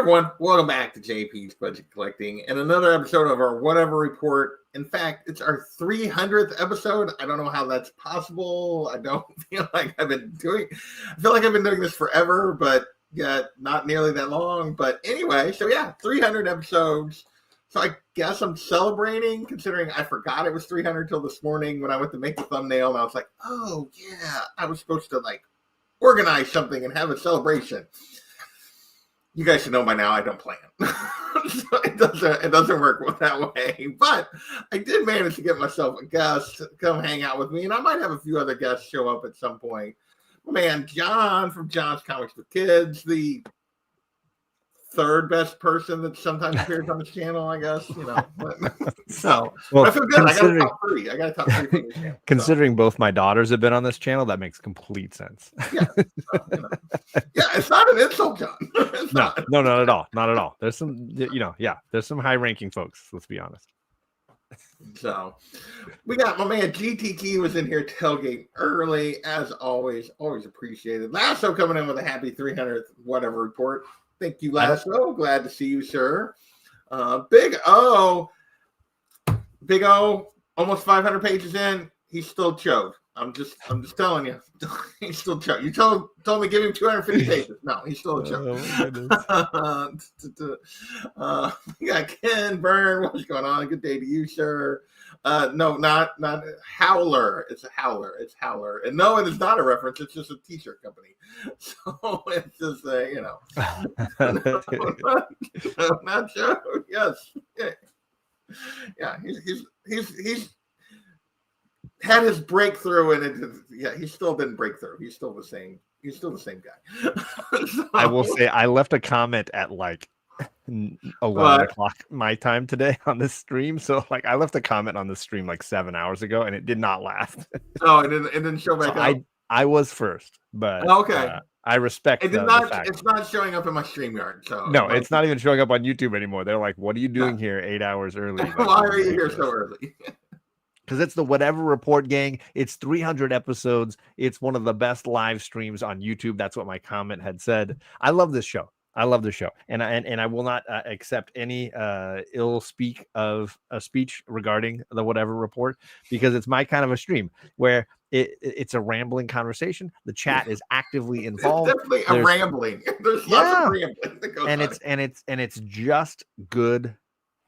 everyone? Welcome back to JP's Budget Collecting and another episode of our Whatever Report. In fact, it's our 300th episode. I don't know how that's possible. I don't feel like I've been doing this forever, but yeah, not nearly that long. But anyway, so yeah, 300 episodes. So I guess I'm celebrating, considering I forgot it was 300 till this morning when I went to make the thumbnail, and I was like, oh yeah, I was supposed to like organize something and have a celebration. You guys should know by now I don't plan. So it doesn't work that way. But I did manage to get myself a guest to come hang out with me, and I might have a few other guests show up at some point. My man John from John's Comics for Kids, the third best person that sometimes appears on this channel, I guess. So well, I feel good. I got a top three. From this channel. Considering both my daughters have been on this channel, that makes complete sense. Yeah, yeah, it's not an insult, John. No, not at all. Not at all. There's some, there's some high-ranking folks. Let's be honest. So we got my man GTT was in here tailgate early, as always appreciated. Lasso coming in with a happy 300th whatever report. Thank you, Lasso. Glad to see you, sir. Big O, almost 500 pages in. He's still choked. I'm just telling you, he's still choked. You told me give him 250 pages. No, he's still a choke. We got Ken Byrne. What's going on? Good day to you, sir. No, not Howler. It's a Howler. It's Howler. And no, it is not a reference. It's just a t-shirt company. So it's just not Joe. Yes. Yeah. He's had his breakthrough, and he still didn't break through. He's still the same. He's still the same guy. So, I will say I left a comment at like 11 o'clock my time today on this stream. So like I left a comment on the stream like 7 hours ago, and it did not last. Oh, it didn't show back up. I was first, but okay. I respect it. The fact. It's not showing up in my StreamYard. So no, it's not even showing up on YouTube anymore. They're like, "What are you doing here 8 hours early? Why are you here so early?" Because it's the Whatever Report, gang. It's 300 episodes. It's one of the best live streams on YouTube. That's what my comment had said. I love this show. And I will not accept any ill speak of a speech regarding the Whatever Report, because it's my kind of a stream where it's a rambling conversation. The chat is actively involved. It's definitely a rambling. There's lots of rambling that goes on. And it's just good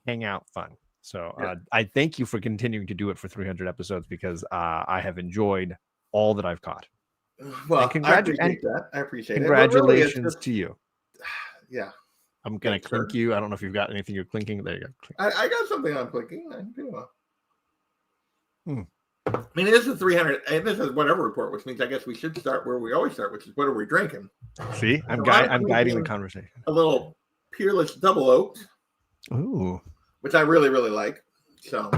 hangout fun. So I thank you for continuing to do it for 300 episodes, because I have enjoyed all that I've caught. Well, I appreciate it. Congratulations to you. Yeah. I'm going to clink you. I don't know if you've got anything you're clinking. There you go. I got something I'm clinking. I do well. I mean, it is a 300, and this is Whatever Report, which means I guess we should start where we always start, which is what are we drinking? See, I'm guiding the conversation. A little Peerless Double Oak. Ooh. Which I really, really like. So,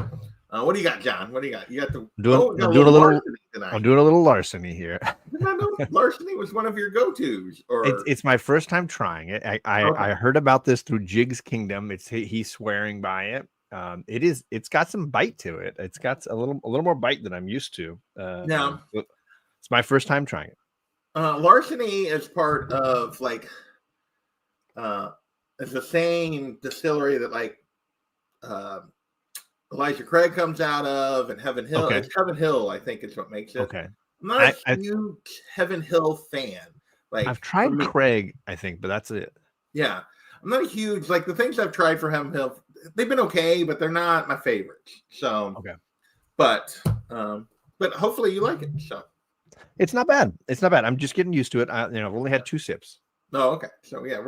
what do you got, John? What do you got? You got the I'm doing a little larceny here. Did I know larceny was one of your go-tos? Or it's my first time trying it. I heard about this through Jig's Kingdom. He's swearing by it. It's got some bite to it. It's got a little more bite than I'm used to. Now it's my first time trying it. Larceny is part of like it's the same distillery that like Elijah Craig comes out of, and Heaven Hill. Okay. It's Heaven Hill, I think, is what makes it. Okay. I'm not a huge Heaven Hill fan. Like I've tried Craig, I think, but that's it. Yeah, I'm not a huge the things I've tried for Heaven Hill. They've been okay, but they're not my favorites. So okay, but hopefully you like it. So it's not bad. I'm just getting used to it. I've only had 2 sips. Oh, okay. So yeah,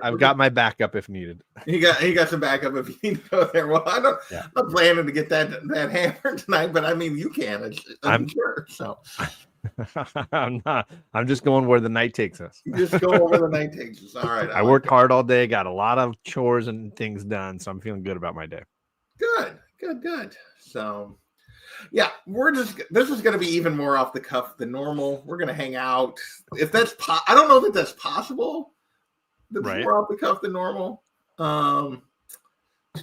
I've got my backup if needed. You got some backup if you need to go there. Well, I'm not planning to get that hammer tonight, but I mean you can. I'm sure. So I'm not. I'm just going where the night takes us. Just go where the night takes us. All right. I worked hard all day, got a lot of chores and things done, so I'm feeling good about my day. Good. So yeah, this is going to be even more off the cuff than normal. We're going to hang out. If that's I don't know that that's possible. That's right. More off the cuff than normal.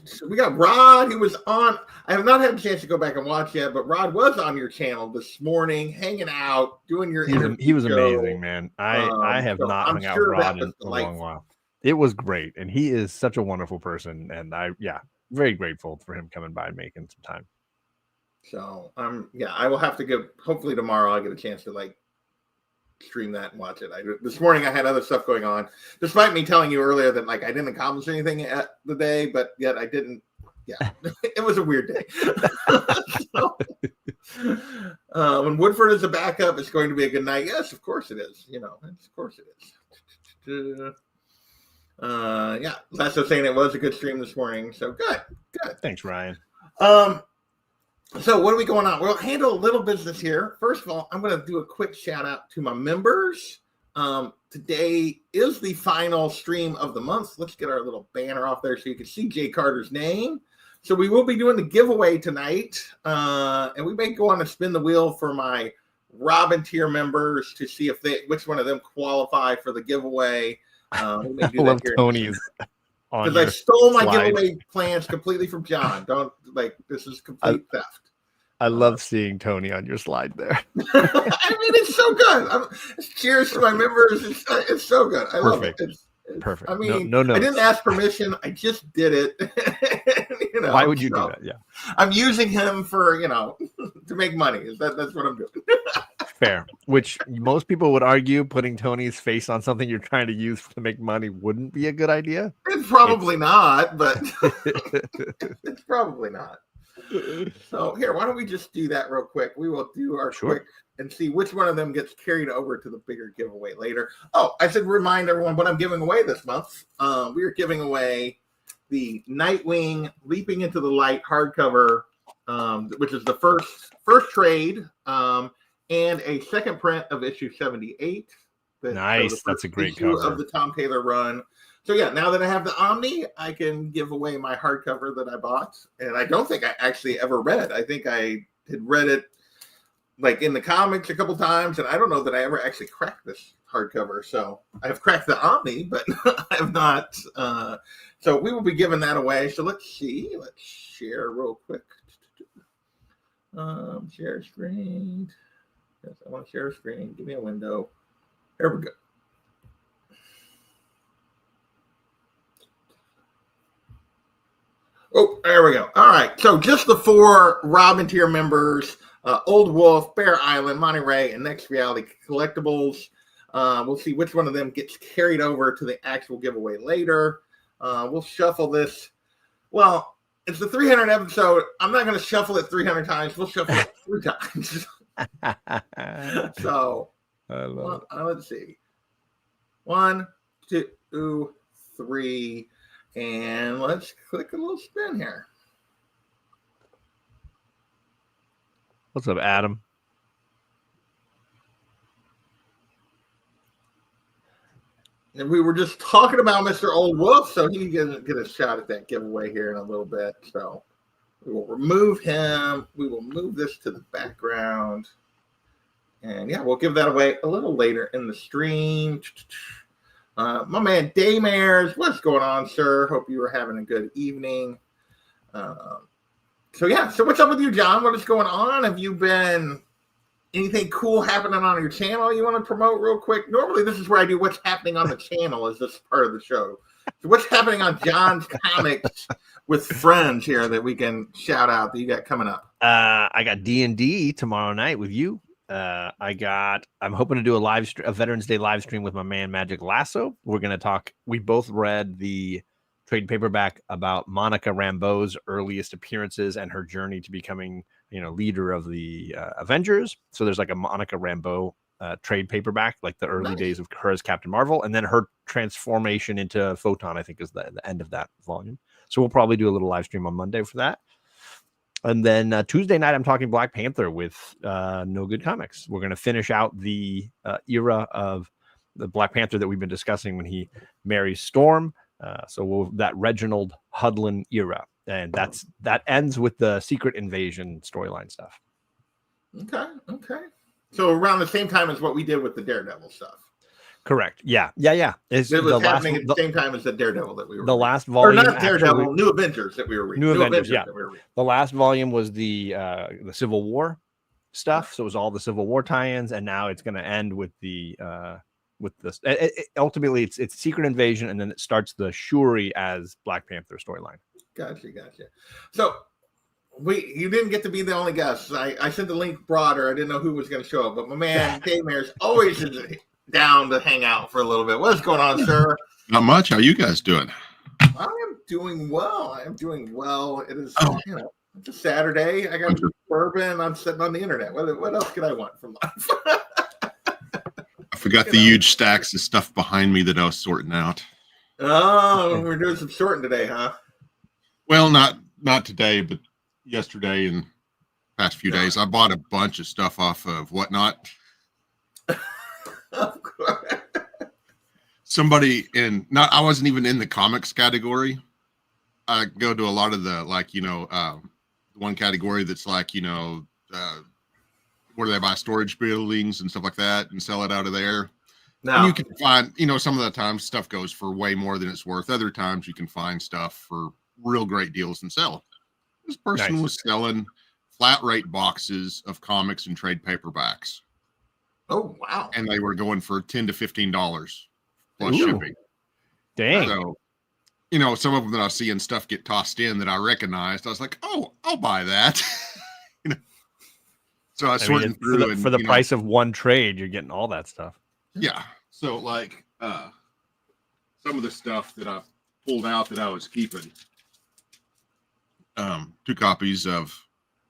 So we got Rod. He was on. I have not had a chance to go back and watch yet, but Rod was on your channel this morning, hanging out, doing your interview. He was amazing, man. I have not hung out with Rod in a long while. It was great, and he is such a wonderful person, and very grateful for him coming by and making some time. So I will have to go. Hopefully tomorrow I'll get a chance to like stream that and watch it. This morning I had other stuff going on, despite me telling you earlier that like I didn't accomplish anything at the day, but yet I didn't. Yeah, it was a weird day. So, when Woodford is a backup, it's going to be a good night. Yes, of course it is. Of course it is. Yeah, that's just saying it was a good stream this morning. So good. Thanks, Ryan. So what are we going on? We'll handle a little business here. First of all, I'm going to do a quick shout out to my members. Today is the final stream of the month. Let's get our little banner off there so you can see Jay Carter's name. So we will be doing the giveaway tonight. And we may go on and spin the wheel for my Robin tier members to see which one of them qualify for the giveaway. We may do I love that Tony's. Because I stole my giveaway plans completely from John. This is complete theft. I love seeing Tony on your slide there. I mean, it's so good. Cheers to my members. It's so good. I love it. Perfect. I mean, no. I didn't ask permission. I just did it. Why would you do that? Yeah. I'm using him for, to make money. That's what I'm doing. Fair. Which most people would argue putting Tony's face on something you're trying to use to make money wouldn't be a good idea. It's probably not, but it's probably not. So here, why don't we just do that real quick? We will do our quick and see which one of them gets carried over to the bigger giveaway later. Oh, I should remind everyone what I'm giving away this month. We are giving away the Nightwing Leaping into the Light hardcover, which is the first trade, and a second print of issue 78. Nice. That's a great cover of the Tom Taylor run. So yeah, now that I have the Omni, I can give away my hardcover that I bought. And I don't think I actually ever read. I think I had read it like in the comics a couple times, and I don't know that I ever actually cracked this hardcover. So I've cracked the Omni, but I have not. So we will be giving that away. So let's see. Let's share real quick. Share screen. Yes, I want to share a screen. Give me a window. Here we go. Oh, there we go. All right. So just the 4 Robin tier members, Old Wolf, Bear Island, Monty Ray, and Next Reality Collectibles. We'll see which one of them gets carried over to the actual giveaway later. We'll shuffle this. Well, it's the 300 episode. I'm not going to shuffle it 300 times. We'll shuffle it 3 times. So let's see. 1, 2, 3. And let's click a little spin here. What's up, Adam? And we were just talking about Mr. Old Wolf, so he can get a shot at that giveaway here in a little bit. So we will remove him. We will move this to the background. And yeah, we'll give that away a little later in the stream. My man Daymares, what's going on, sir? Hope you were having a good evening. So what's up with you, John? What is going on? Have you been anything cool happening on your channel you want to promote real quick? Normally, this is where I do what's happening on the channel is this part of the show. So what's happening on John's Comics with friends here that we can shout out that you got coming up? I got D&D tomorrow night with you. I'm hoping to do a Veterans Day live stream with my man Magic Lasso. We're going to talk. We both read the trade paperback about Monica Rambeau's earliest appearances and her journey to becoming, leader of the Avengers. So there's like a Monica Rambeau trade paperback, like the early days of her as Captain Marvel, and then her transformation into Photon, I think, is the end of that volume. So we'll probably do a little live stream on Monday for that. And then Tuesday night, I'm talking Black Panther with No Good Comics. We're going to finish out the era of the Black Panther that we've been discussing when he marries Storm. That Reginald Hudlin era. And that ends with the Secret Invasion storyline stuff. Okay. So around the same time as what we did with the Daredevil stuff. Correct. Yeah. It was happening at the same time as the Daredevil that we were reading. Last volume. Or not Daredevil, New Avengers that we were reading. New Avengers, yeah. The last volume was the Civil War stuff. So it was all the Civil War tie-ins, and now it's going to end with the with this. Ultimately, it's Secret Invasion, and then it starts the Shuri as Black Panther storyline. Gotcha. So you didn't get to be the only guest. I sent the link broader. I didn't know who was going to show up, but my man Dave Mayer's always down to hang out for a little bit. What's going on, sir? Not much. How you guys doing? I am doing well. It is, it's a Saturday. I got bourbon. I'm sitting on the internet. What else could I want from life? I forgot the huge stacks of stuff behind me that I was sorting out. Oh, we're doing some sorting today, huh? Well, not today, but yesterday and past few days. I bought a bunch of stuff off of Whatnot. Of course. Somebody I wasn't even in the comics category. I go to a lot of the one category that's where they buy storage buildings and stuff like that and sell it out of there. No. And you can find, some of the times stuff goes for way more than it's worth. Other times you can find stuff for real great deals and sell. This person was selling flat rate boxes of comics and trade paperbacks. Oh, wow. And they were going for $10 to $15 plus shipping. Dang. So, some of them that I see and stuff get tossed in that I recognized. I was like, oh, I'll buy that. So I sorted through for the price of one trade, you're getting all that stuff. Yeah. So some of the stuff that I pulled out that I was keeping. 2 copies of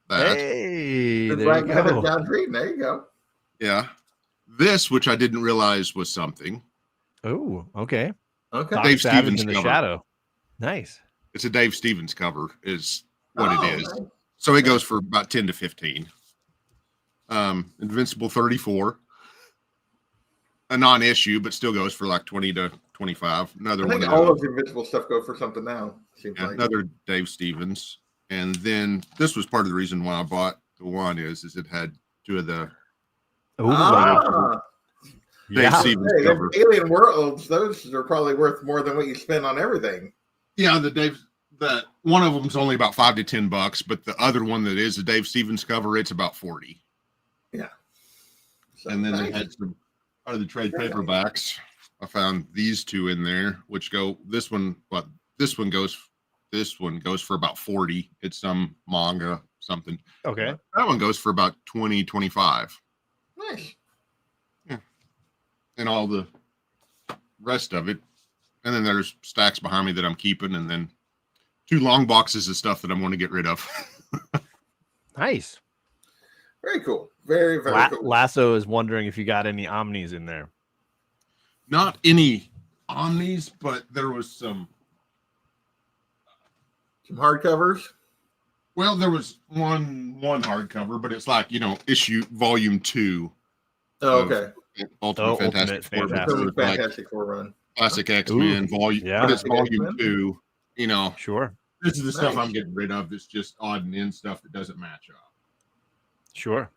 that. Hey, there you go. There you go. Yeah. This, which I didn't realize was something. Oh, okay. Dave Stevens in the cover. Shadow. Nice. It's a Dave Stevens cover is what it is. Nice. So it goes for about 10 to 15. Invincible 34. A non-issue, but still goes for like 20 to 25. Another one. All of the Invincible stuff go for something now. Another Dave Stevens. And then this was part of the reason why I bought the one is it had 2 of the Dave Stevens cover. Alien Worlds, those are probably worth more than what you spend on everything. Yeah, that one of them's only about $5 to $10, but the other one that is the Dave Stevens cover, it's about 40. Yeah. So and then they had some out of the trade paperbacks. I found these 2 in there, which go this one goes for about 40. It's some manga, something. Okay. That one goes for about 20, 25. Nice. Yeah. And all the rest of it. And then there's stacks behind me that I'm keeping, and then 2 long boxes of stuff that I'm going to get rid of. Nice. Very cool. Very, very cool. Lasso is wondering if you got any Omnis in there. Not any Omnis, but there was some hardcovers. Well, there was one hardcover, but it's like, issue volume 2. Oh, okay. Ultimate Fantastic Four run. Classic X-Men volume. Yeah. But it's volume X-Men? 2. Sure. This is the stuff I'm getting rid of. It's just odd and end stuff that doesn't match up. Sure.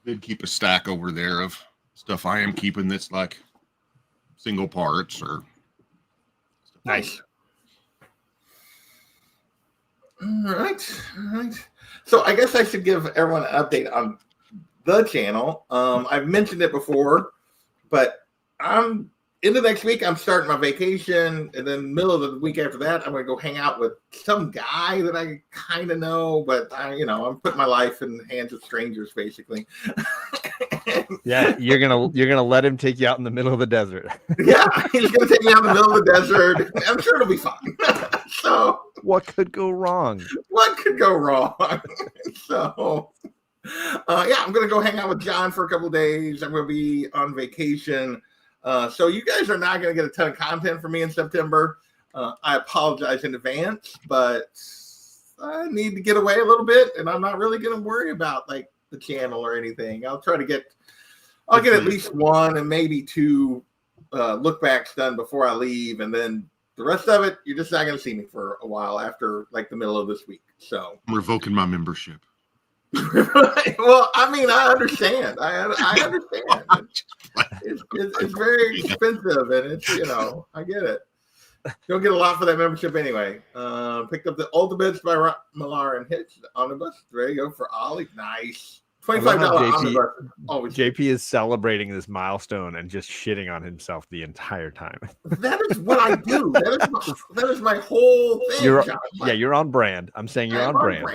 Did keep a stack over there of stuff I am keeping that's like single parts or nice. All right. So I guess I should give everyone an update on the channel. I've mentioned it before, but I'm into next week. I'm starting my vacation, and then middle of the week after that, I'm going to go hang out with some guy that I kind of know, but I'm putting my life in the hands of strangers, basically. Yeah, you're gonna let him take you out in the middle of the desert. Yeah, he's gonna take me out in the middle of the desert. I'm sure it'll be fun. So, what could go wrong? So, I'm gonna go hang out with John for a couple of days. I'm gonna be on vacation. So you guys are not going to get a ton of content from me in September. I apologize in advance, but I need to get away a little bit, and I'm not really going to worry about like the channel or anything. I'll get at least 1 and maybe 2 look backs done before I leave, and then the rest of it, you're just not going to see me for a while after like the middle of this week. So I'm revoking my membership. Well, I mean, I understand. I understand. It's very expensive, and it's I get it. You'll get a lot for that membership anyway. Picked up the Ultimates by Millar and Hitch omnibus. There you go for Ollie. Nice. $25 omnibus. JP is celebrating this milestone and just shitting on himself the entire time. That is what I do. That is my whole thing. You're on brand. I'm saying you're on brand.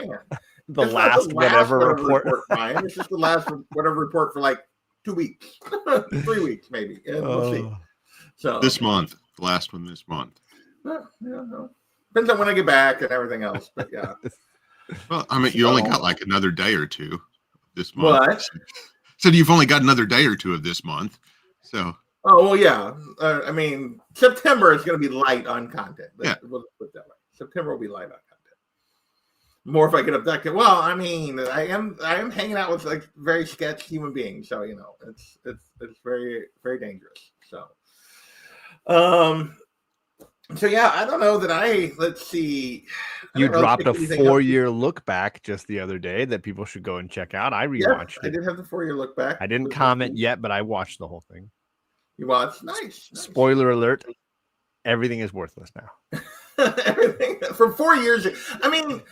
The it's last whatever report. Brian. It's just the last whatever report for like 2 weeks, 3 weeks maybe. And we'll see. So this month, the last one this month. Depends on when I get back and everything else. But yeah. Well, I mean, you only got like another day or two this month. What? So you've only got another day or two of this month. So. Oh well, yeah. I mean, September is going to be light on content. We'll put it that way. September will be light on content. More if I get abducted. Well, I mean, I am hanging out with like very sketch human beings, so you know, it's very, very dangerous. So, so yeah, I don't know that let's see. You dropped a 4-year look back just the other day that people should go and check out. I rewatched it. I did have the 4-year look back. I didn't comment yet, but I watched the whole thing. You watched? Nice. Spoiler alert. Everything is worthless now. Everything for 4 years. I mean,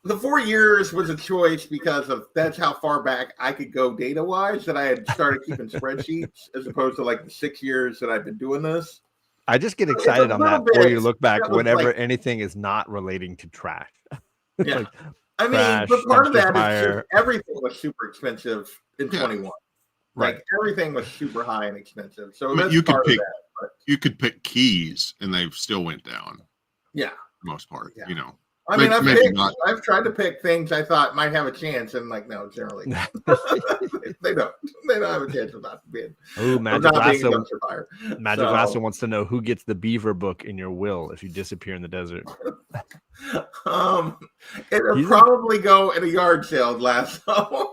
the 4 years was a choice because of that's how far back I could go data wise that I had started keeping spreadsheets as opposed to like the 6 years that I've been doing this. I just get excited on that 4-year look back whenever anything is not relating to trash. Yeah. Like, I mean, trash, but part of that fire. is just everything was super expensive in 21. Right. Like everything was super high and expensive. So I mean, that's you could part pick of that. You could pick keys and they still went down. Yeah. For the most part, yeah. you know. I mean, I've tried to pick things I thought might have a chance, and like, no, generally they don't. They don't have a chance of not being. Oh, Magic Lasso wants to know who gets the beaver book in your will if you disappear in the desert. It'll probably go at a yard sale. Lasso.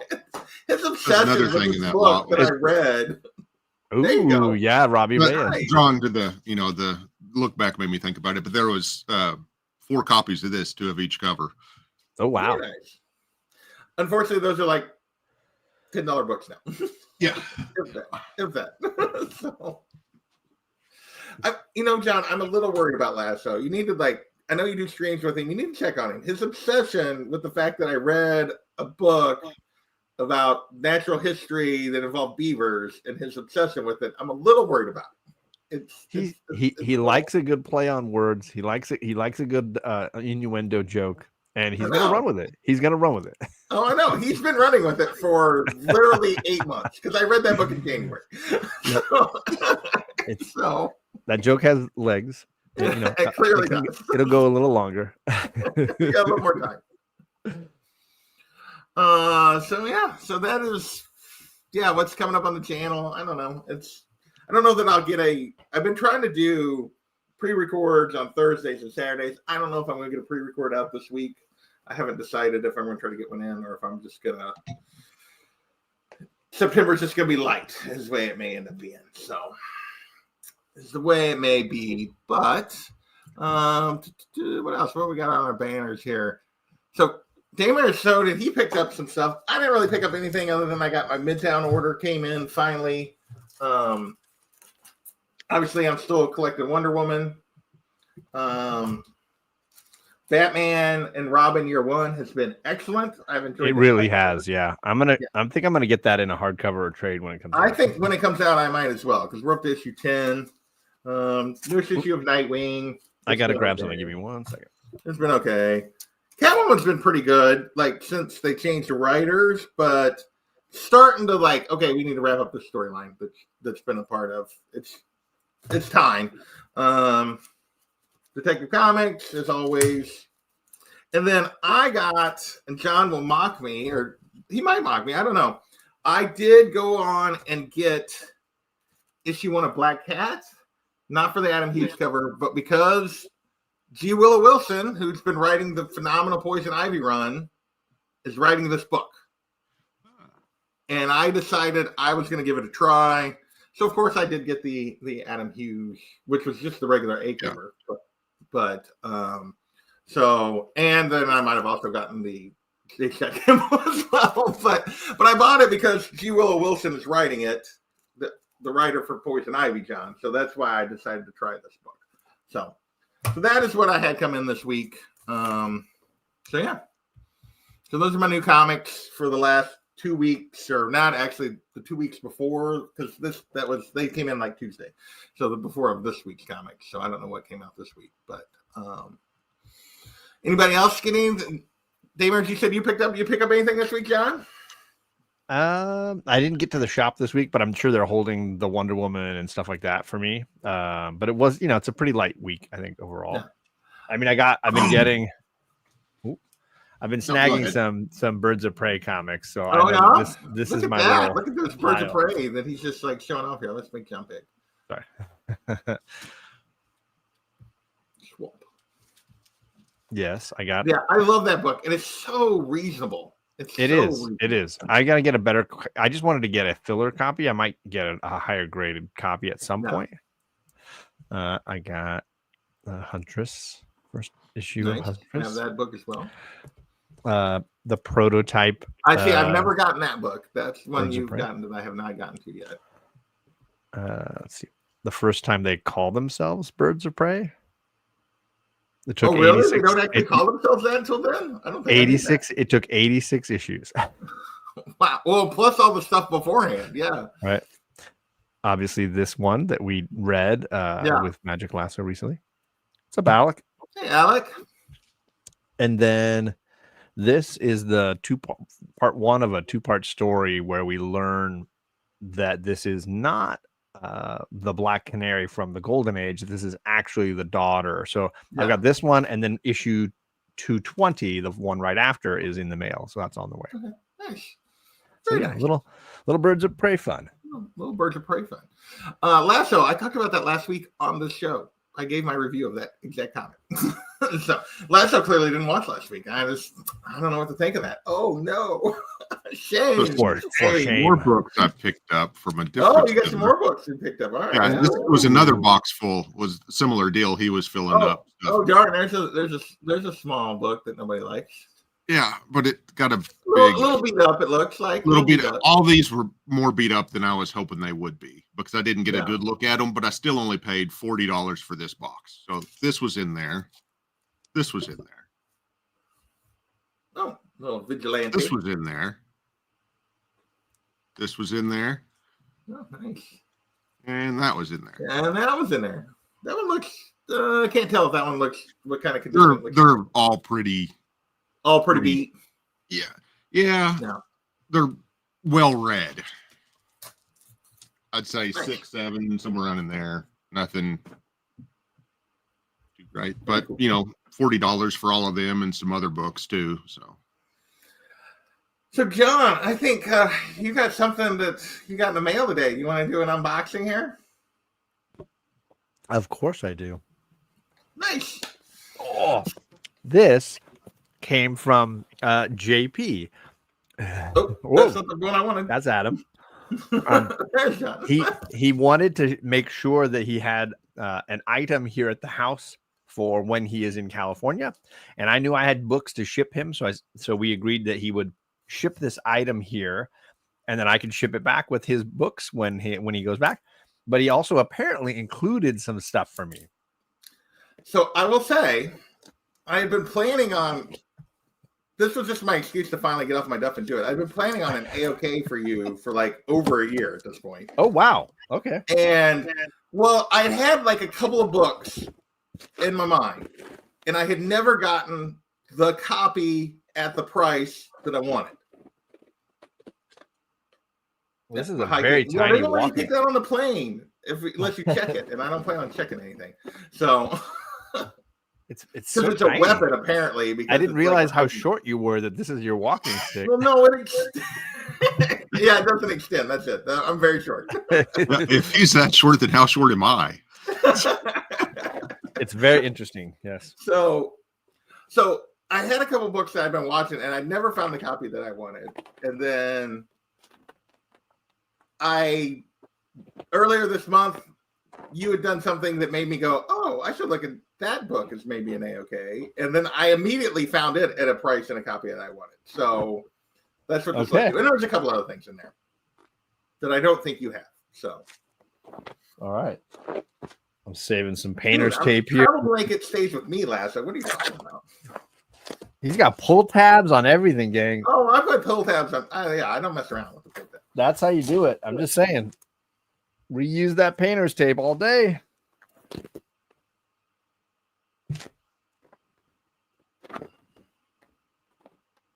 His obsession with this book that I read. Ooh, yeah, Robbie Reyes. Drawn to the look back made me think about it, but there was 4 copies of this, 2 of each cover. Oh wow! Nice. Unfortunately, those are like $10 books now. Yeah, if that. So, John, I'm a little worried about Lasso. You need to I know you do streams with him. You need to check on him. His obsession with the fact that I read a book about natural history that involved beavers and his obsession with it. I'm a little worried about it. He likes a good play on words. He likes it. He likes a good innuendo joke, and he's gonna run with it. He's gonna run with it. Oh, I know. He's been running with it for literally 8 months because I read that book in January. So that joke has legs. It clearly does. It'll go a little longer. You got a little more time. So that is what's coming up on the channel. I don't know. I don't know that I'll get I've been trying to do pre-records on Thursdays and Saturdays. I don't know if I'm going to get a pre-record out this week. I haven't decided if I'm going to try to get one in or if I'm just going to. September's just going to be light, is the way it may end up being. So, it's the way it may be. But, what else? What we got on our banners here? So, Damon Soda, he picked up some stuff. I didn't really pick up anything other than I got my Midtown order came in finally. Obviously, I'm still collecting Wonder Woman. Batman and Robin Year One has been excellent. I've enjoyed it. It really has, yeah. I think I'm gonna get that in a hardcover or trade when it comes out. I think when it comes out, I might as well, because we're up to issue 10. Newest issue of Nightwing. I gotta grab something. Give me 1 second. It's been okay. Catwoman's been pretty good, since they changed the writers, but starting to okay, we need to wrap up the storyline that's been a part of. It's time. Detective Comics, as always. And then I got, and John will mock me, or he might mock me, I don't know. I did go on and get issue 1 of Black Cat, not for the Adam Hughes cover, but because G. Willow Wilson, who's been writing the phenomenal Poison Ivy run, is writing this book. And I decided I was going to give it a try. So, of course, I did get the Adam Hughes, which was just the regular A cover. Yeah. But and then I might have also gotten the second as well. But I bought it because G. Willow Wilson is writing it, the writer for Poison Ivy, John. So that's why I decided to try this book. So that is what I had come in this week. So those are my new comics for the last 2 weeks, or not actually the 2 weeks before, because they came in like Tuesday, so the before of this week's comics. So I don't know what came out this week, but anybody else getting? Damers, you said you pick up anything this week, John? I didn't get to the shop this week, but I'm sure they're holding the Wonder Woman and stuff like that for me. But it was, it's a pretty light week, I think, overall. Yeah. I mean, I've been snagging some Birds of Prey comics. So this is my little. Look at those Birds of Prey that he's just like showing off here. Let's make John pick. Sorry. Yes, I got it. Yeah, I love that book, and it's so reasonable. It is. I got to get a better. I just wanted to get a filler copy. I might get a higher graded copy at some point. I got Huntress, first issue of Huntress. I have that book as well. The prototype. I see. I've never gotten that book. That's one you've gotten that I have not gotten to yet. Let's see. The first time they call themselves Birds of Prey. It took really? They don't actually call themselves that until then? I don't think 86. It took 86 issues. Wow. Well, plus all the stuff beforehand. Yeah. Right. Obviously, this one that we read with Magic Lasso recently. It's up, Alec. Hey, Alec. And then this is the part one of a two-part story where we learn that this is not the Black Canary from the Golden Age. This is actually the daughter. So I've got this one, and then issue 220, the one right after, is in the mail. So that's on the way. Okay. Nice. Nice. Little Birds of Prey fun. Little Birds of Prey fun. Lasso, I talked about that last week on this show. I gave my review of that exact comic. So Lasso clearly didn't watch last week. I don't know what to think of that. Oh no. Shame. More books I picked up from a different. Oh, you got some more books you picked up. All right. Yeah, this was another box full. Was a similar deal. He was filling up. Oh darn! There's a small book that nobody likes. Yeah, but it got a little beat up. It looks like little beat up. All these were more beat up than I was hoping they would be, because I didn't get a good look at them. But I still only paid $40 for this box. So this was in there. This was in there. Oh, little vigilante. This was in there. This was in there. Oh, nice. And that was in there. And that was in there. That one looks. I can't tell if that one looks. What kind of condition? They're all pretty. All pretty beat. Yeah. They're well read. I'd say 6, 7, somewhere around in there. Nothing too great, but $40 for all of them and some other books too. So John, I think you got something that you got in the mail today. You want to do an unboxing here? Of course I do. Nice. Oh, this came from JP. Oh, that's not the one I wanted. That's Adam. He wanted to make sure that he had an item here at the house for when he is in California, and I knew I had books to ship him, so we agreed that he would ship this item here, and then I could ship it back with his books when he goes back. But he also apparently included some stuff for me. So I will say, I had been planning on. This was just my excuse to finally get off my duff and do it. I've been planning on an A-OK for you for like over a year at this point. Oh, wow. Okay. And, well, I had like a couple of books in my mind, and I had never gotten the copy at the price that I wanted. This is a very tiny they don't let you take that on the plane unless you check it, and I don't plan on checking anything. So... It's so it's a weapon, apparently. Because I didn't realize how short you were, that this is your walking stick. Well, no, it doesn't extend. That's it. I'm very short. If he's that short, then how short am I? It's very interesting. Yes. So I had a couple books that I've been watching, and I never found the copy that I wanted. And then earlier this month, you had done something that made me go, oh, I should look at that book as maybe an A-OK. And then I immediately found it at a price and a copy that I wanted. So that's what this led to. And there was a couple other things in there that I don't think you have. So. All right. I'm saving some painter's tape here. Travel blanket stays with me, Lasso. What are you talking about? He's got pull tabs on everything, gang. Oh, I've got pull tabs. I don't mess around with the pull tabs. That's how you do it. I'm just saying. Reuse that painter's tape all day.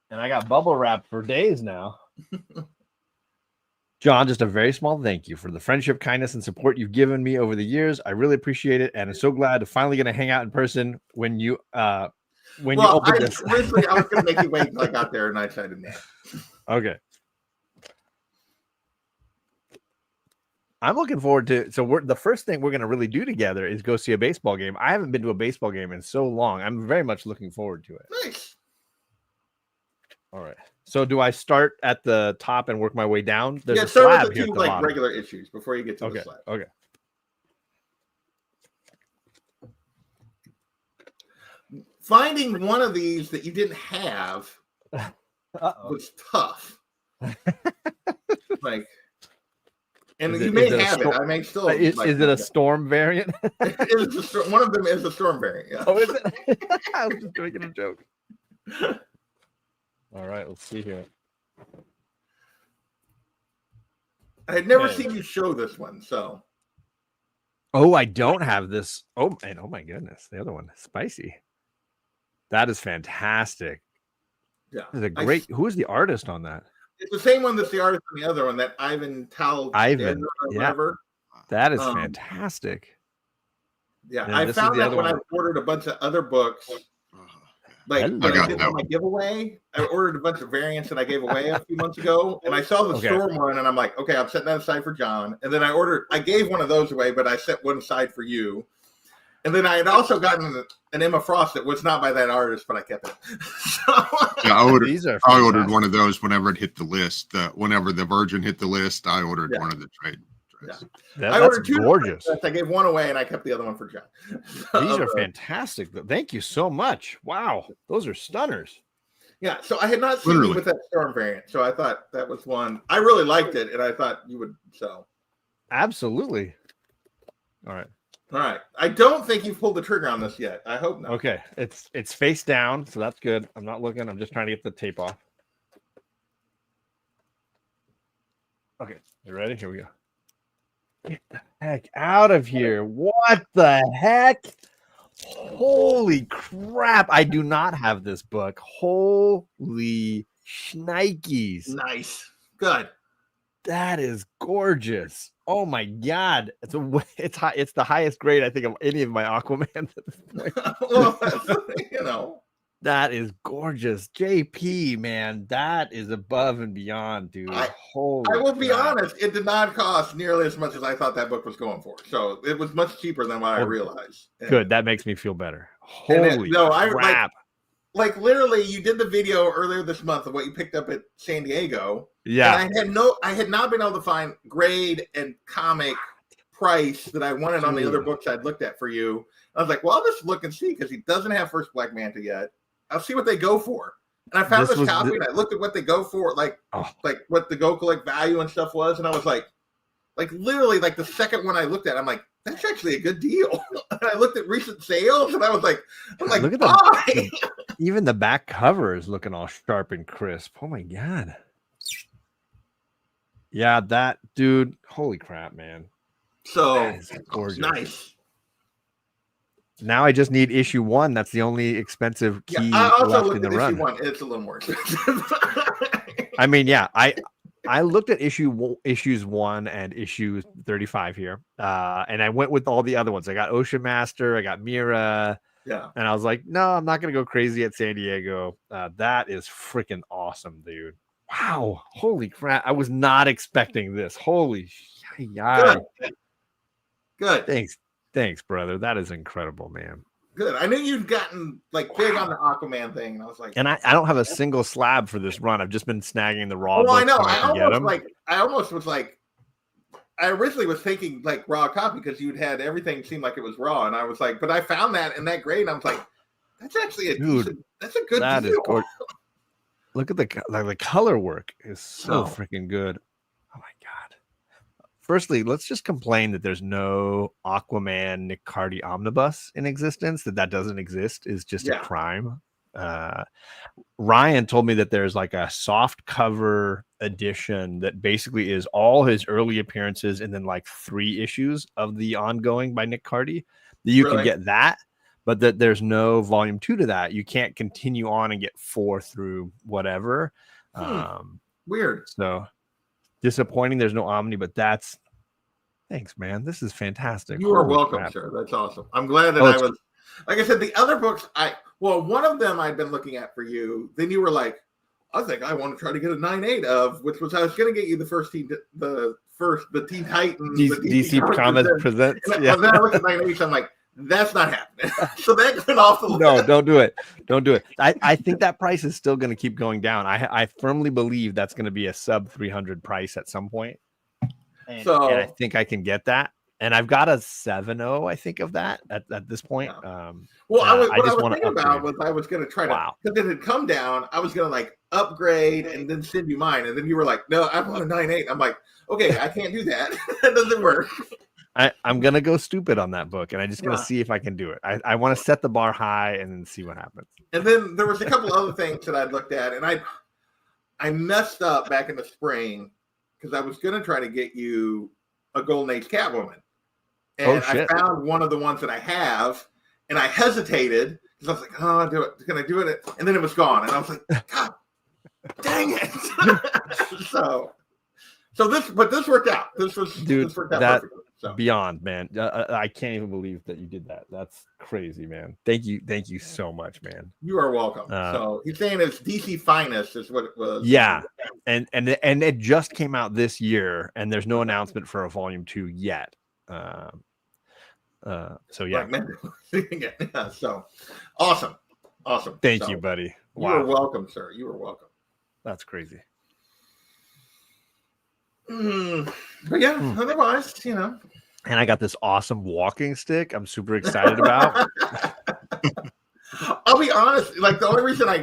And I got bubble wrap for days now. John, just a very small thank you for the friendship, kindness, and support you've given me over the years. I really appreciate it, and I'm so glad to finally get to hang out in person when you open this. Originally, I was going to make you wait until I got there, and I decided that. Okay. I'm looking forward to. So the first thing we're going to really do together is go see a baseball game. I haven't been to a baseball game in so long. I'm very much looking forward to it. Nice. All right. So do I start at the top and work my way down? There's a start slab with the here two at the bottom. regular issues before you get to the slab. Okay. Finding one of these that you didn't have was tough. And you may have it. I may still. Is it a storm variant? One of them is a storm variant. Yeah. Oh, is it? I was just making a joke. All right, let's see here. I had never seen you show this one, so. Oh, I don't have this. Oh, and oh my goodness, the other one, spicy. That is fantastic. Yeah, it's a great. Who is the artist on that? It's the same one that's the artist on the other one, that Ivan Tal. Ivan, whatever. That is fantastic. Yeah, I found that when I ordered a bunch of other books. Like when I did my giveaway, I ordered a bunch of variants that I gave away a few months ago, and I saw the storm one, and I'm like, okay, I'm setting that aside for John. And then I gave one of those away, but I set one aside for you. And then I had also gotten an Emma Frost that was not by that artist, but I kept it. Yeah, I ordered one of those whenever it hit the list. Whenever the Virgin hit the list, I ordered one of the trade. Yeah. I ordered two. Gorgeous. I gave one away and I kept the other one for John. These are fantastic. Thank you so much. Wow, those are stunners. Yeah, so I had not seen you with that storm variant, so I thought that was one. I really liked it, and I thought you would sell. Absolutely. All right. I don't think you've pulled the trigger on this yet. I hope not. Okay, it's face down, so that's good. I'm not looking. I'm just trying to get the tape off. Okay, you ready? Here we go. Get the heck out of here. What the heck? Holy crap. I do not have this book. Holy shnikes. Nice. Good. That is gorgeous. Oh my God. It's the highest grade, I think, of any of my Aquamans at this point. Well, that is gorgeous. JP, man, that is above and beyond, dude. I will be honest, it did not cost nearly as much as I thought that book was going for. So it was much cheaper than what I realized. Good. That makes me feel better. Holy crap. Like literally, you did the video earlier this month of what you picked up at San Diego. Yeah. And I had not been able to find grade and comic price that I wanted on the other books I'd looked at for you. I was like, well, I'll just look and see, because he doesn't have First Black Manta yet. I'll see what they go for. And I found this copy and I looked at what they go for, like what the Go Collect value and stuff was. And I was like literally, like the second one I looked at, I'm like, that's actually a good deal. And I looked at recent sales and I was like, look at even the back cover is looking all sharp and crisp. Oh my God. Yeah, that dude. Holy crap, man. So gorgeous. Nice. Now I just need issue 1. That's the only expensive key left in the run. Issue 1. It's a little more expensive. I mean, yeah, I looked at issues 1 and issue 35 here, and I went with all the other ones. I got Ocean Master, I got Mira, and I was like, no, I'm not gonna go crazy at San Diego. That is freaking awesome, dude. Wow, holy crap! I was not expecting this. Holy shit! Good. Thanks, brother. That is incredible, man. Good. I knew you'd gotten like big on the Aquaman thing, and I was like, and I don't have a single slab for this run. I've just been snagging the raw. Well, I know. I almost was like, I originally was thinking like raw copy, because you'd had everything seem like it was raw, and I was like, but I found that in that grade, and I was like, that's actually a decent, that's a good deal. Look at the color work is so freaking good. Oh my God. Firstly, let's just complain that there's no Aquaman Nick Cardy omnibus in existence. That doesn't exist is just a crime. Ryan told me that there's like a soft cover edition that basically is all his early appearances and then like 3 issues of the ongoing by Nick Cardy. That you can get that, but that there's no volume 2 to that. You can't continue on and get 4 through whatever. Weird. So disappointing. There's no Omni, but thanks, man. This is fantastic. You are welcome, sir. That's awesome. I'm glad that I was, like I said, the other books, one of them I'd been looking at for you. Then you were like, I think I want to try to get a 9/8 of, which was I was going to get you the Teen Titans, DC Comics Presents. And then I looked at 9/8, I'm like, that's not happening. So that went off the list. No, don't do it. Don't do it. I think that price is still going to keep going down. I firmly believe that's going to be a sub 300 price at some point. And I think I can get that. And I've got a 7.0, I think, of that at this point. Yeah. What I was thinking about was I was going to try to, because it had come down, I was going to like upgrade and then send you mine. And then you were like, no, I want a 9/8. I'm like, okay, I can't do that. That doesn't work. I'm going to go stupid on that book, and I'm just going to see if I can do it. I want to set the bar high and then see what happens. And then there was a couple other things that I looked at, and I messed up back in the spring because I was going to try to get you a Golden Age Catwoman. And I found one of the ones that I have, and I hesitated because I was like, oh, can I do it? And then it was gone. And I was like, God, dang it. So this worked out. This worked out perfectly. So. Beyond, man. I can't even believe that you did that. That's crazy, man. Thank you so much, man. You are welcome. So he's saying it's DC Finest is what it was. Yeah, and it just came out this year, and there's no announcement for a volume 2 yet. So yeah. Yeah, so awesome. Thank you, buddy. Wow. You are welcome, sir. You are welcome. That's crazy. But yeah, otherwise, And I got this awesome walking stick I'm super excited about. I'll be honest, like the only reason I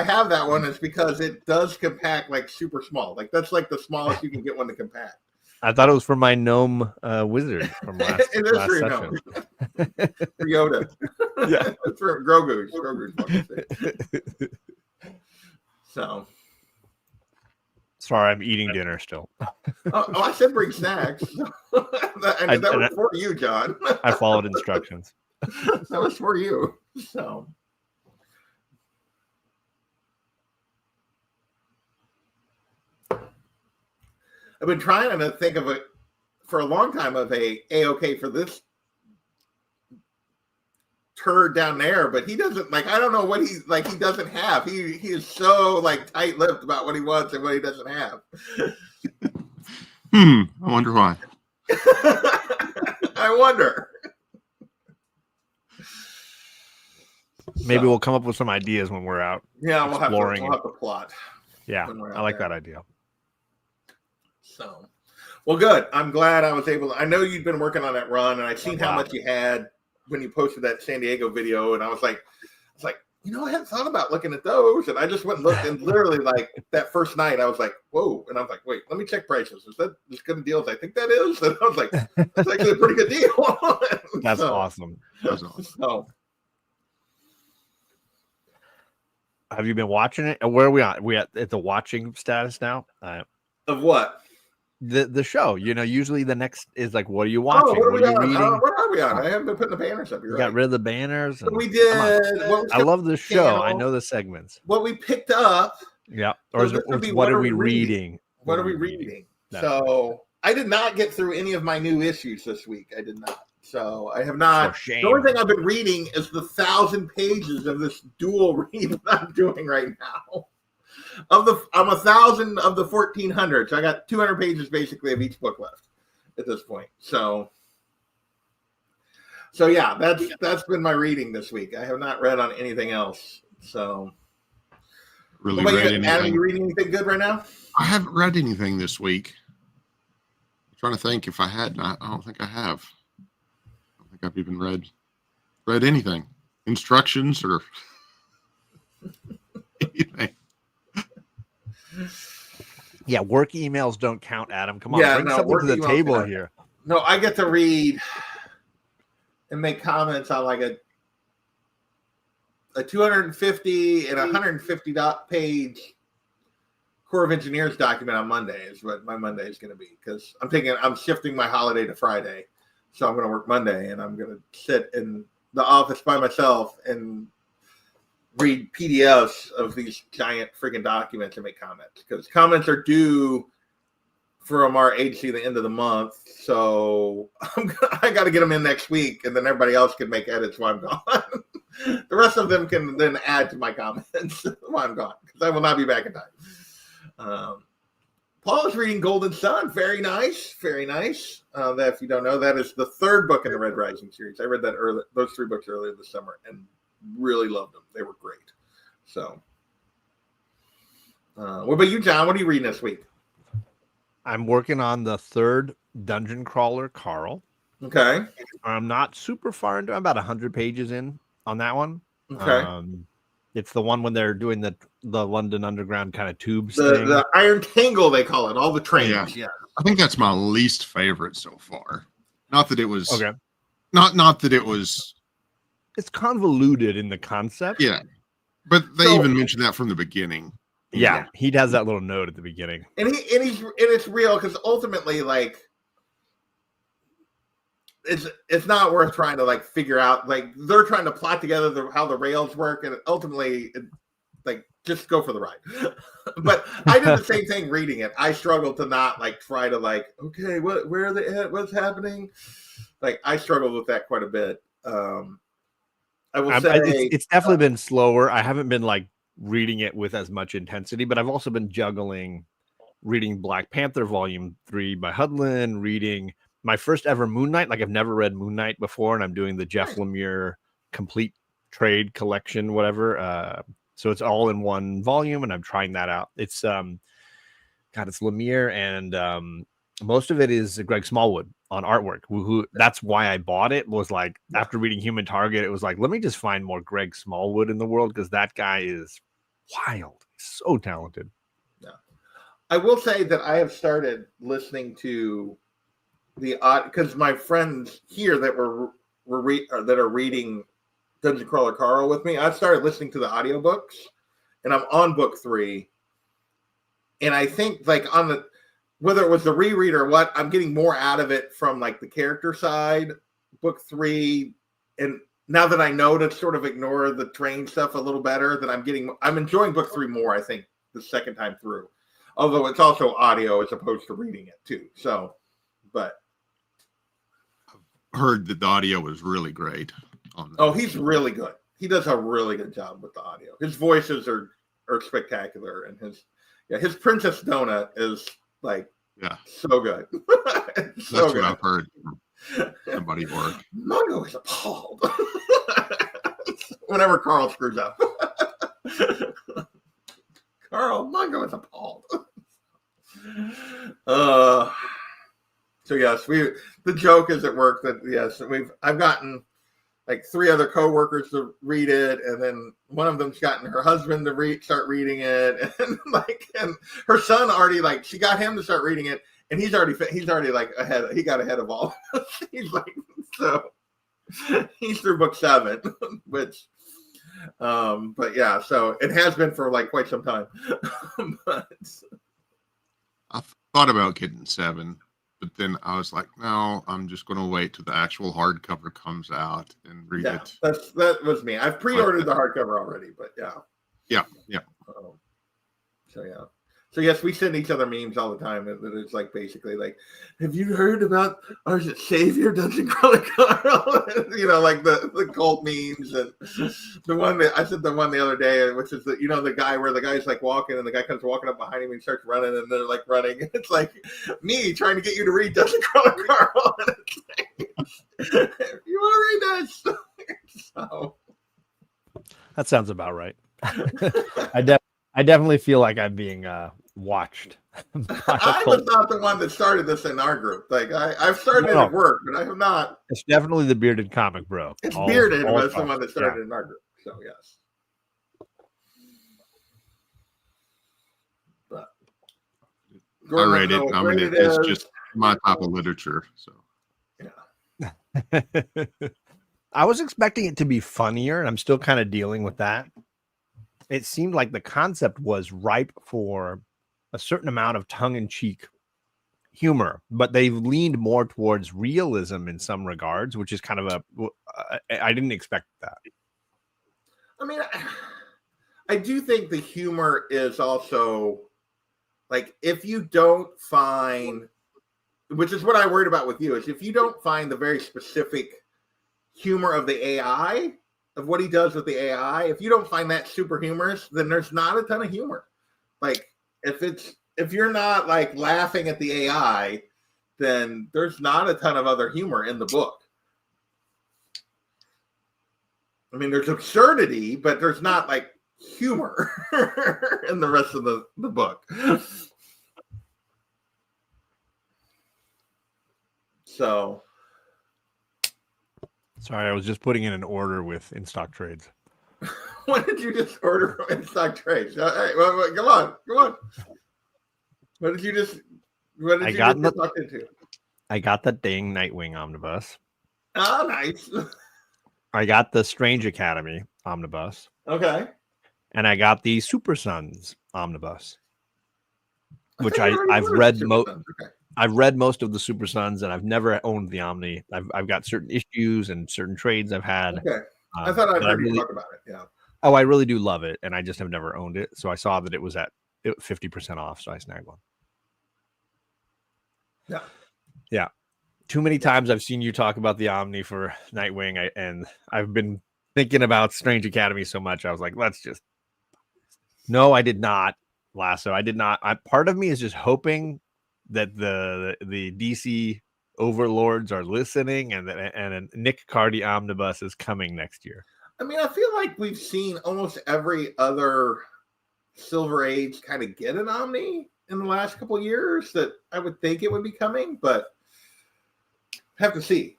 have that one is because it does compact like super small. Like that's like the smallest you can get one to compact. I thought it was for my gnome wizard from last session. For Yoda. Yeah. It's for Grogu's So. Sorry, I'm eating dinner still. I said bring snacks. that was for you, John. I followed instructions. That was for you. So. I've been trying to think of it for a long time of a-okay for this turd down there, but he doesn't like. I don't know what he doesn't have. He is so like tight-lipped about what he wants and what he doesn't have. I wonder why. I wonder. Maybe we'll come up with some ideas when we're out. Yeah, we'll have to plot. Yeah, I like that idea. So, well, good. I'm glad I was able to. I know you'd been working on that run, and I've seen how much you had when you posted that San Diego video, and I was like, I hadn't thought about looking at those, and I just went and looked, and literally like that first night, I was like, whoa, and I was like, wait, let me check prices. Is that as good a deal as I think that is? And I was like, that's actually a pretty good deal. That's awesome. So. Have you been watching it? Where are we on? We at the watching status now? Of what? The show. Usually the next is like, what are you watching? What are you reading? What are we on? I haven't been putting the banners up. You got rid of the banners. And we did. I love the show. I know the segments. What we picked up. Yeah. Or what are we reading? What are we reading? So I did not get through any of my new issues this week. I did not. So I have not. The only thing I've been reading is the 1,000 pages of this dual read that I'm doing right now. I'm 1,000 of the 1,400. So I got 200 pages basically of each book left at this point. So yeah, that's been my reading this week. I have not read on anything else. So really read anything. Adam, you reading anything good right now? I haven't read anything this week. I'm trying to think if I had. I don't think I have. I don't think I've even read anything. Instructions or anything. Yeah, work emails don't count, Adam. Come on, bring something to the table here. No, I get to read and make comments on like a 250 and 150 page Corps of Engineers document on Monday is what my Monday is going to be, because I'm shifting my holiday to Friday. So I'm going to work Monday, and I'm going to sit in the office by myself and read PDFs of these giant freaking documents and make comments, because comments are due from our agency at the end of the month. So I got to get them in next week, and then everybody else can make edits while I'm gone. The rest of them can then add to my comments while I'm gone, because I will not be back in time. Paul is reading Golden Sun. Very nice. Very nice. That, if you don't know, that is the third book in the Red Rising series. I read those 3 books earlier this summer and really loved them. They were great. So, what about you, John? What are you reading this week? I'm working on the 3rd Dungeon Crawler, Carl. Okay. I'm not super far into. I'm about 100 pages in on that one. Okay. It's the one when they're doing the London Underground kind of tubes thing. The Iron Tangle, they call it. All the trains. Yeah. I think that's my least favorite so far. Not that it was okay. Not that it was. It's convoluted in the concept. Yeah, but they even mentioned that from the beginning. Yeah, he has that little note at the beginning, and it's real, because ultimately, like, it's not worth trying to like figure out. Like, they're trying to plot together how the rails work, and ultimately, like, just go for the ride. But I did the same thing reading it. I struggled to not like try to like, okay, where are they at? What's happening? Like, I struggled with that quite a bit. I will say it's definitely been slower. I haven't been like reading it with as much intensity, but I've also been juggling reading Black Panther Volume 3 by Hudlin, reading my first ever Moon Knight. Like, I've never read Moon Knight before, and I'm doing the Jeff Lemire complete trade collection, whatever. So it's all in one volume, and I'm trying that out. It's it's Lemire, and most of it is Greg Smallwood on artwork. Who that's why I bought it. Was like, after reading Human Target, it was like, let me just find more Greg Smallwood in the world, because that guy is wild. He's so talented. Yeah, I will say that I have started listening to because my friends here that that are reading Dungeon Crawler Carl with me, I've started listening to the audiobooks, and I'm on book 3. And I think, like, whether it was the reread or what, I'm getting more out of it from like the character side, book 3. And now that I know to sort of ignore the train stuff a little better, that I'm enjoying book 3 more, I think, the second time through. Although it's also audio as opposed to reading it too. So, but I've heard that the audio was really great. He's really good. He does a really good job with the audio. His voices are spectacular, and his Princess Donut is like so good. That's what I've heard from somebody work. Mungo is appalled whenever Carl screws up. Mungo is appalled. So yes, the joke is at work that yes, I've gotten like 3 other coworkers to read it, and then one of them's gotten her husband to start reading it, and her son already, like, she got him to start reading it, and he's already like ahead. He got ahead of all. He's like, so he's through book 7, which, but yeah, so it has been for like quite some time. But I thought about getting 7. But then I was like, no, I'm just going to wait till the actual hardcover comes out and read it. That was me. I've pre-ordered the hardcover already, but yeah. So yes, we send each other memes all the time. It's like basically like, have you heard about our Savior Dungeon Crawler Carl? Like the cult memes, and the one that I said the one the other day, which is the guy where the guy's like walking and the guy comes walking up behind him and he starts running, and they're like running. It's like me trying to get you to read Dungeon Crawler Carl. And it's like, you want to read that? So that sounds about right. I definitely feel like I'm being watched. I was not the one that started this in our group. Like I've started it at work, but I have not. It's definitely the Bearded Comic Bro. It's Bearded was the one that started in our group. So yes. But I read it. I mean, it's just my type of literature. So yeah. I was expecting it to be funnier, and I'm still kind of dealing with that. It seemed like the concept was ripe for a certain amount of tongue-in-cheek humor, but they've leaned more towards realism in some regards, which is kind of I didn't expect that. I mean, I do think the humor is also like, if you don't find, which is what I worried about with you, is if you don't find the very specific humor of the AI, of what he does with the AI, if you don't find that super humorous, then there's not a ton of humor. Like, if you're not like laughing at the AI, then there's not a ton of other humor in the book. I mean, there's absurdity, but there's not like humor in the rest of the book. So, sorry, I was just putting in an order with In Stock Trades. What did you just order from In Stock Trades? All right, well, come on. What did you just get sucked into? I got the dang Nightwing omnibus. Oh, nice. I got the Strange Academy omnibus. Okay. And I got the Super Sons omnibus, which I've read most. Okay. I've read most of the Super Sons, and I've never owned the Omni. I've got certain issues and certain trades I've had. Okay. I thought I'd heard you talk about it. Yeah. Oh, I really do love it, and I just have never owned it. So I saw that it was at 50% off, so I snagged one. Yeah. Yeah. Too many times I've seen you talk about the Omni for Nightwing, and I've been thinking about Strange Academy so much. I was like, let's just. No, I did not, Lasso. I did not. Part of me is just hoping that the DC overlords are listening, and a Nick Cardy omnibus is coming next year. I mean, I feel like we've seen almost every other Silver Age kind of get an Omni in the last couple of years that I would think it would be coming, but have to see.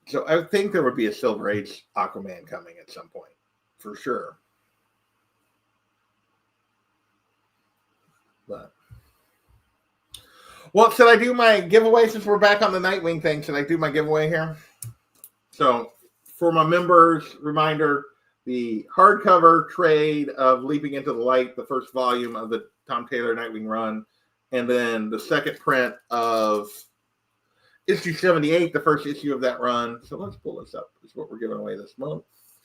So I would think there would be a Silver Age Aquaman coming at some point, for sure. But well, should I do my giveaway since we're back on the Nightwing thing? Should I do my giveaway here? So for my members, reminder, the hardcover trade of Leaping into the Light, the first volume of the Tom Taylor Nightwing run, and then the second print of issue 78, the first issue of that run. So let's pull this up. This is what we're giving away this month.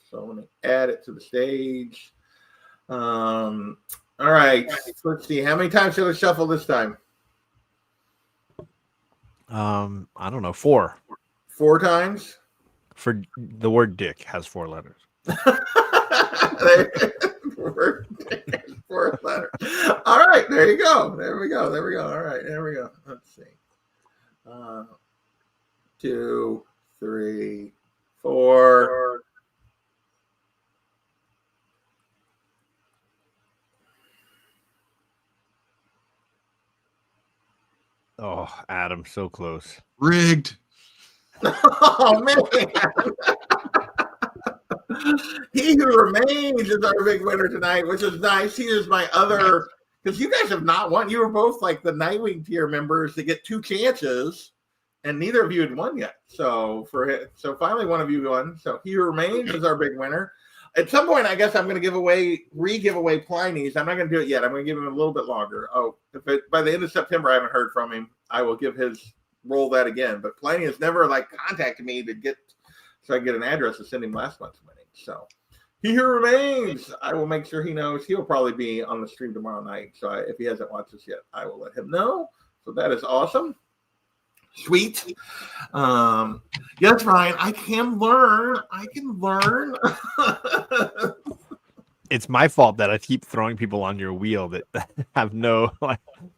So let me add it to the stage. All right. Let's see. How many times should I shuffle this time? I don't know. 4. 4 times? For the word dick has 4 letters. Word dick has 4 letters. All right. There you go. There we go. All right. There we go. Let's see. 2, 3, 4. Oh, Adam, so close. Rigged. Oh, man. He Who Remains is our big winner tonight, which is nice. He is my other, because you guys have not won. You were both like the Nightwing tier members to get 2 chances, and neither of you had won yet. So finally one of you won. So He Who Remains is our big winner. At some point, I guess I'm going to re-give away Pliny's. I'm not going to do it yet. I'm going to give him a little bit longer. Oh, by the end of September, I haven't heard from him, I will roll that again. But Pliny has never contacted me so I can get an address to send him last month's winning. So He Who Remains, I will make sure he knows. He'll probably be on the stream tomorrow night. So if he hasn't watched this yet, I will let him know. So that is awesome. Sweet. Yes, Ryan, I can learn. It's my fault that I keep throwing people on your wheel that have no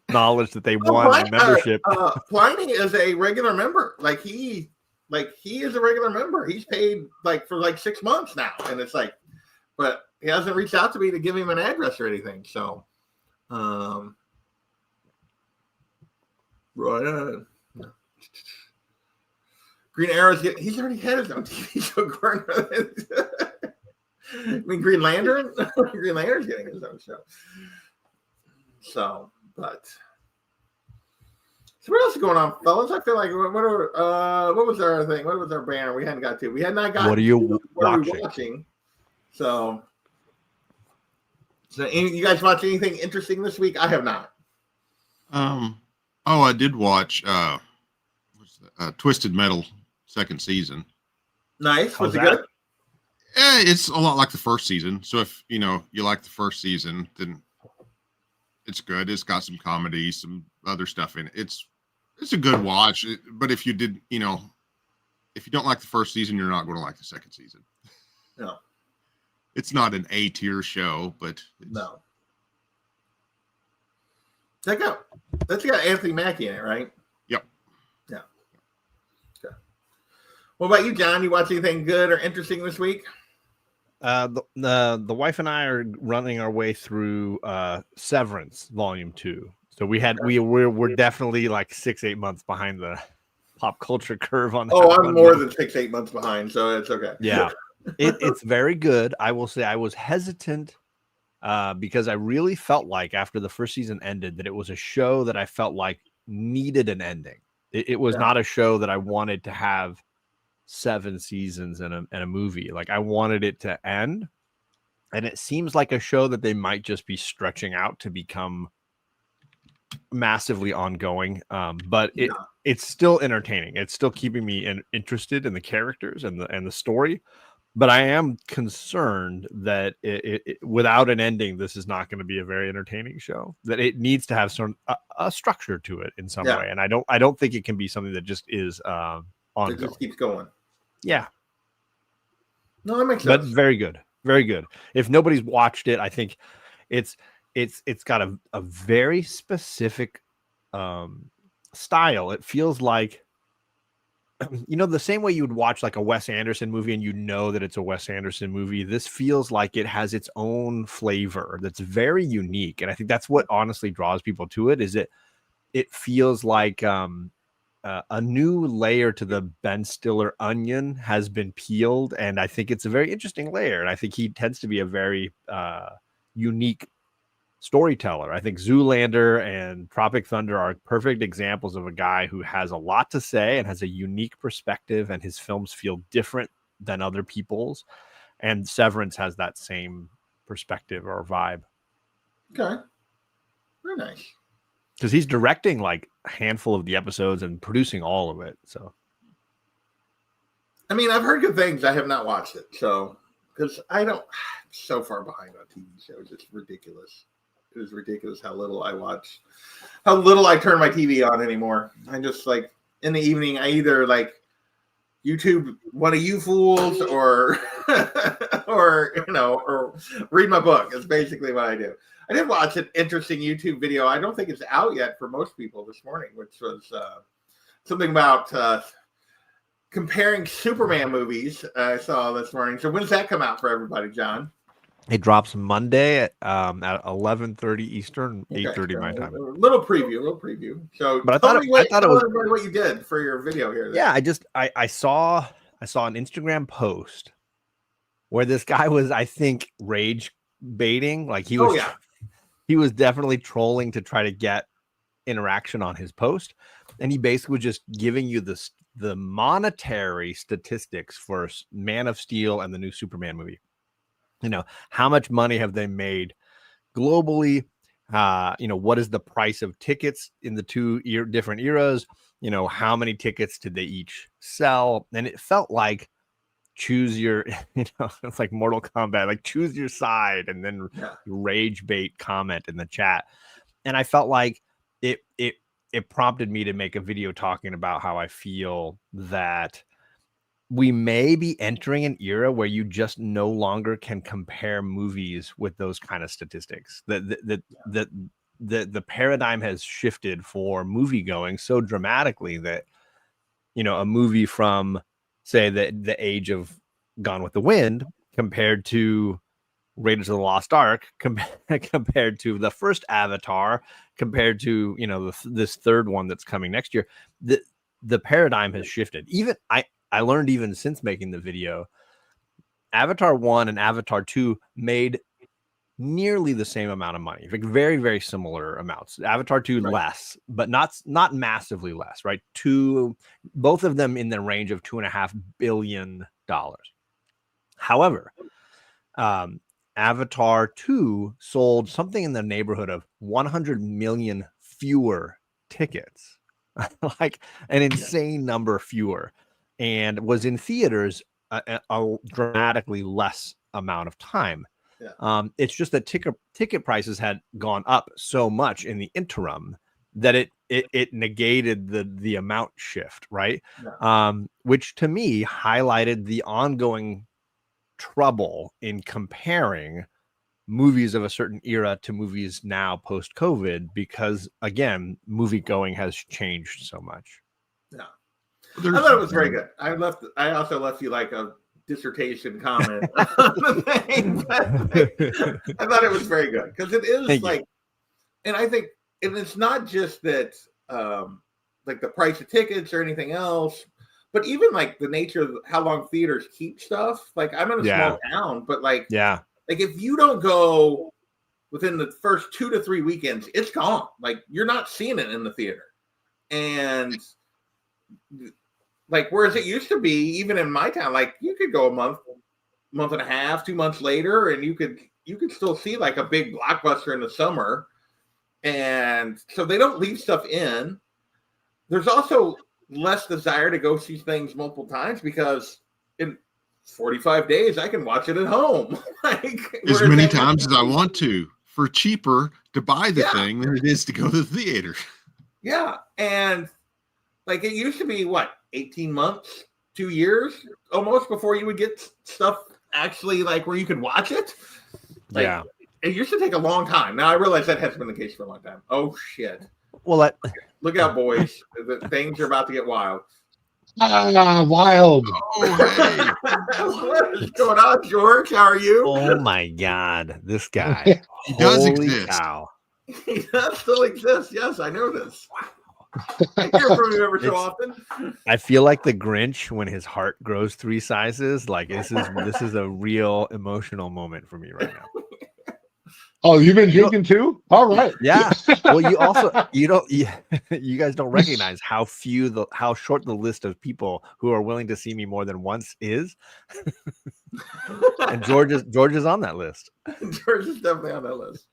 knowledge that they won membership. Pliny is a regular member. He is a regular member. He's paid for 6 months now, and it's but he hasn't reached out to me to give him an address or anything. So, Ryan. Green Arrow's he's already had his own TV show. I mean, Green Lantern? Green Lantern's getting his own show. So So what else is going on, fellas? I feel like what was our thing? What was our banner? We hadn't got to. We had not gotten. What are you watching? So you guys watch anything interesting this week? I have not. I did watch Twisted Metal second season. Nice. Was it good? Yeah, it's a lot like the first season. So if you like the first season, then it's good. It's got some comedy, some other stuff in it. It's a good watch. But if you did, if you don't like the first season, you're not going to like the second season. No. It's not an A-tier show, but no. That's got Anthony Mackie in it, right? Yep. Yeah. Okay. What about you, John? You watch anything good or interesting this week? The wife and I are running our way through Severance Volume 2. So we're definitely like 6-8 months behind the pop culture curve on that. I'm more than 6-8 months behind, so it's okay. Yeah. It's very good. I will say I was hesitant because I really felt like after the first season ended that it was a show that I felt like needed an ending. It was not a show that I wanted to have 7 seasons and a movie. Like I wanted it to end, and it seems like a show that they might just be stretching out to become massively ongoing. But it's still entertaining. It's still keeping me interested in the characters and the story. But I am concerned that it without an ending, this is not going to be a very entertaining show. That it needs to have a structure to it in some way, and I don't think it can be something that just is ongoing. It just keeps going. Yeah. No, that makes sense. But very good. Very good. If nobody's watched it, I think it's got a very specific style. It feels like the same way you would watch like a Wes Anderson movie and that it's a Wes Anderson movie. This feels like it has its own flavor that's very unique. And I think that's what honestly draws people to it, is it feels like a new layer to the Ben Stiller onion has been peeled, and I think it's a very interesting layer. And I think he tends to be a very unique storyteller. I think Zoolander and Tropic Thunder are perfect examples of a guy who has a lot to say and has a unique perspective, and his films feel different than other people's. And Severance has that same perspective or vibe. Okay. Very nice. Because he's directing like a handful of the episodes and producing all of it. So, I mean, I've heard good things. I have not watched it. So, because I'm so far behind on TV shows. It's ridiculous. It is ridiculous how little I watch, how little I turn my TV on anymore. I just like in the evening, I either like YouTube one of you fools or or read my book. It's basically what I do. I did watch an interesting YouTube video. I don't think it's out yet for most people this morning, which was something about comparing Superman movies. I saw this morning. So when does that come out for everybody, John? It drops Monday at 11:30 Eastern, 8:30 my time. A little preview. So, but tell everybody what you did for your video here. Yeah, I saw an Instagram post where this guy was, I think, rage baiting. Like he was definitely trolling to try to get interaction on his post, and he basically was just giving you the monetary statistics for Man of Steel and the new Superman movie. How much money have they made globally? What is the price of tickets in the two different eras? How many tickets did they each sell? And it felt like choose your, it's like Mortal Kombat, like choose your side and then rage bait comment in the chat. And I felt like it prompted me to make a video talking about how I feel that we may be entering an era where you just no longer can compare movies with those kind of statistics. The paradigm has shifted for movie going so dramatically that, a movie from, say, the age of Gone with the Wind compared to Raiders of the Lost Ark, compared to the first Avatar, compared to, this third one that's coming next year, the paradigm has shifted. Even I learned even since making the video, Avatar 1 and Avatar 2 made nearly the same amount of money, like very, very similar amounts. Avatar 2 less, but not massively less, right? Both of them in the range of $2.5 billion. However, Avatar 2 sold something in the neighborhood of 100 million fewer tickets, like an insane number fewer, and was in theaters a dramatically less amount of time. Yeah. It's just that ticket prices had gone up so much in the interim that it negated the amount shift, right? Yeah. Which to me highlighted the ongoing trouble in comparing movies of a certain era to movies now post-COVID, because again, movie going has changed so much. Yeah, I thought it was very good. I also left you like a dissertation comment on the thing. I thought it was very good because it is and I think, and it's not just that like the price of tickets or anything else, but even like the nature of how long theaters keep stuff. Like I'm in a small town, but like if you don't go within the first 2 to 3 weekends, it's gone. Like you're not seeing it in the theater. And like, whereas it used to be, even in my town, like you could go a month and a half, 2 months later, and you could still see like a big blockbuster in the summer. And so they don't leave stuff in. There's also less desire to go see things multiple times because in 45 days I can watch it at home. Like as many times as I want to, for cheaper to buy the thing than it is to go to the theater. Yeah. And like it used to be 18 months, 2 years almost before you would get stuff actually like where you could watch it. Like, it used to take a long time. Now I realize that hasn't been the case for a long time. Oh shit. Well, look out, boys. Things are about to get wild. Wild. Oh, hey. What is going on, George? How are you? Oh my God, this guy. He does exist. Cow. He does still exist. Yes, I know this. I hear from him ever so often. I feel like the Grinch when his heart grows 3 sizes. Like this is a real emotional moment for me right now. Oh, you've been drinking too? All right. Yeah. Well, you guys don't recognize how short the list of people who are willing to see me more than once is. And George is on that list. George is definitely on that list.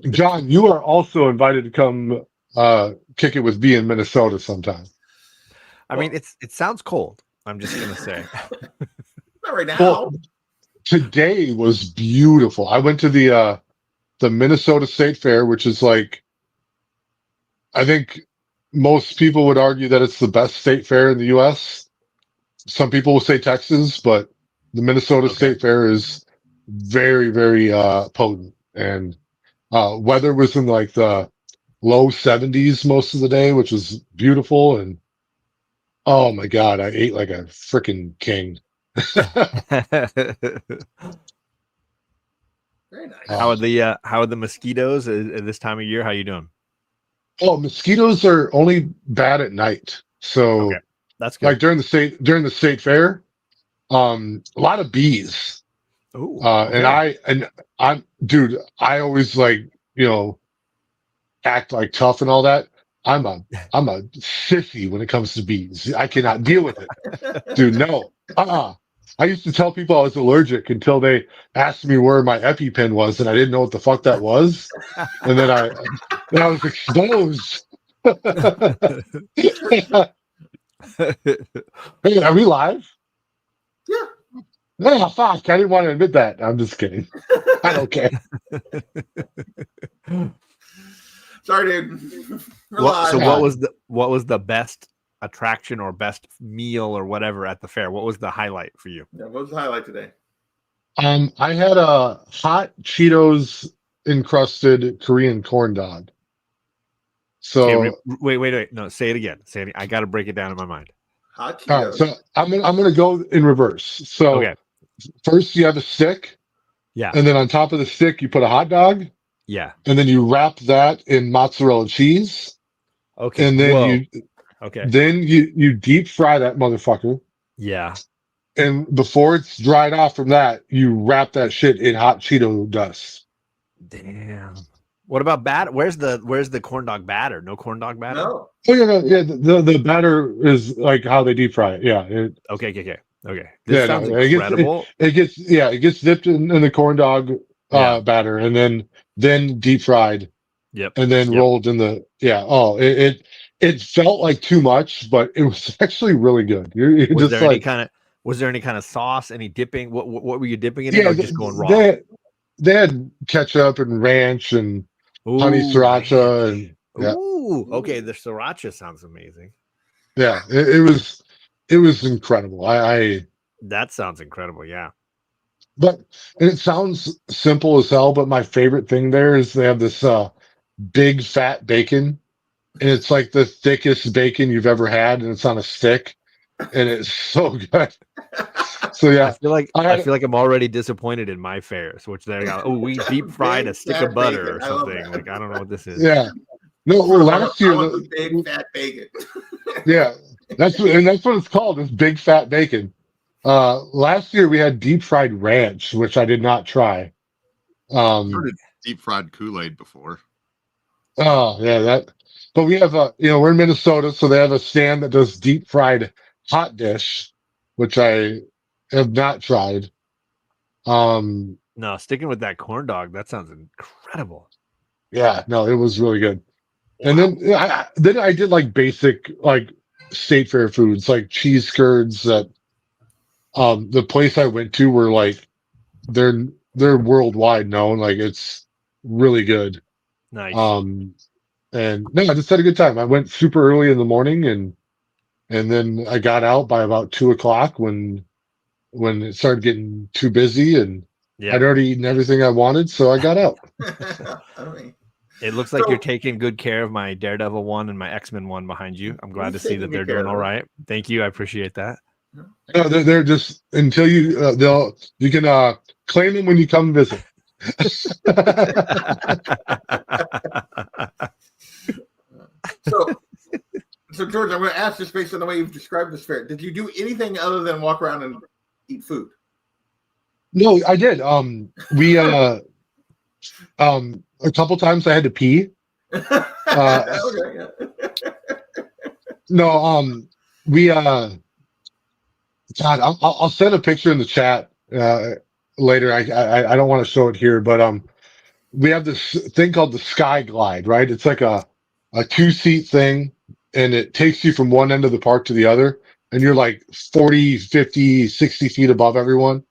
John, you are also invited to come kick it with me in Minnesota sometime. I mean, it sounds cold. I'm just gonna say. Not right now. Well, today was beautiful. I went to the Minnesota State Fair, which is like, I think most people would argue that it's the best state fair in the U.S. Some people will say Texas, but the Minnesota State Fair is very, very potent. And weather was in like the low 70s most of the day, which was beautiful. And oh my God, I ate like a freaking king. Very nice. How are the mosquitoes at this time of year? How you doing? Oh, mosquitoes are only bad at night. So that's good. Like during the state fair, a lot of bees. Ooh, and I'm dude, I always like, act like tough and all that. I'm a sissy when it comes to bees. I cannot deal with it. Dude, no. I used to tell people I was allergic until they asked me where my EpiPen was, and I didn't know what the fuck that was. And then I was exposed. Hey, are we live? Yeah. Yeah, fuck. I didn't want to admit that. I'm just kidding. I don't care. Sorry, dude. What was the best attraction or best meal or whatever at the fair? What was the highlight for you? Yeah, what was the highlight today? I had a hot Cheetos encrusted Korean corn dog. So wait. No, say it again. I got to break it down in my mind. Hot Cheetos. So I'm gonna go in reverse. So first you have a stick. Yeah. And then on top of the stick you put a hot dog. Yeah. And then you wrap that in mozzarella cheese. Okay. And then then you deep fry that motherfucker. Yeah. And before it's dried off from that, you wrap that shit in hot Cheeto dust. Damn. What about batter? Where's the corn dog batter? No corn dog batter? No. Oh yeah. The batter is like how they deep fry it. Yeah. Okay. This Yeah. sounds No, incredible. it gets dipped in the corn dog batter and then deep fried. Yep. And then rolled in the it felt like too much, but it was actually really good. You're Was just there any kind of sauce? Any dipping? What were you dipping it in, yeah, or just going raw? they had ketchup and ranch and honey sriracha and yeah. Ooh, okay. The sriracha sounds amazing. Yeah, it was incredible. That sounds incredible. Yeah. But and it sounds simple as hell, but my favorite thing there is they have this big fat bacon, and it's like the thickest bacon you've ever had, and it's on a stick, and it's so good. So yeah, I feel like I'm already disappointed in my fares, which they got. Oh, we deep fried a stick of butter or something. Like I don't know what this is. Yeah. No, well, last year the big fat bacon. Yeah, that's what it's called. It's big fat bacon. Last year we had deep fried ranch, which I did not try. I've heard of deep fried Kool-Aid before. Oh yeah, that. But we have we're in Minnesota, so they have a stand that does deep fried hot dish, which I have not tried. No, sticking with that corn dog, that sounds incredible. Yeah, no, it was really good. Wow. And then I did like basic like state fair foods, like cheese curds that the place I went to were like they're worldwide known, like it's really good. Nice. And no, I just had a good time. I went super early in the morning and then I got out by about 2:00 when it started getting too busy and I'd already eaten everything I wanted, so I got out. It looks like you're taking good care of my Daredevil one and my X-Men one behind you. I'm glad to see that they're doing all right. Thank you. I appreciate that. No, they're just until you you can claim them when you come visit. So George, I'm going to ask this based on the way you've described this fair. Did you do anything other than walk around and eat food? No, I did. We a couple times I had to pee. No, we God, I'll send a picture in the chat later. I don't want to show it here, but we have this thing called the Sky Glide, right? It's like a 2-seat thing, and it takes you from one end of the park to the other, and you're like 40, 50, 60 feet above everyone.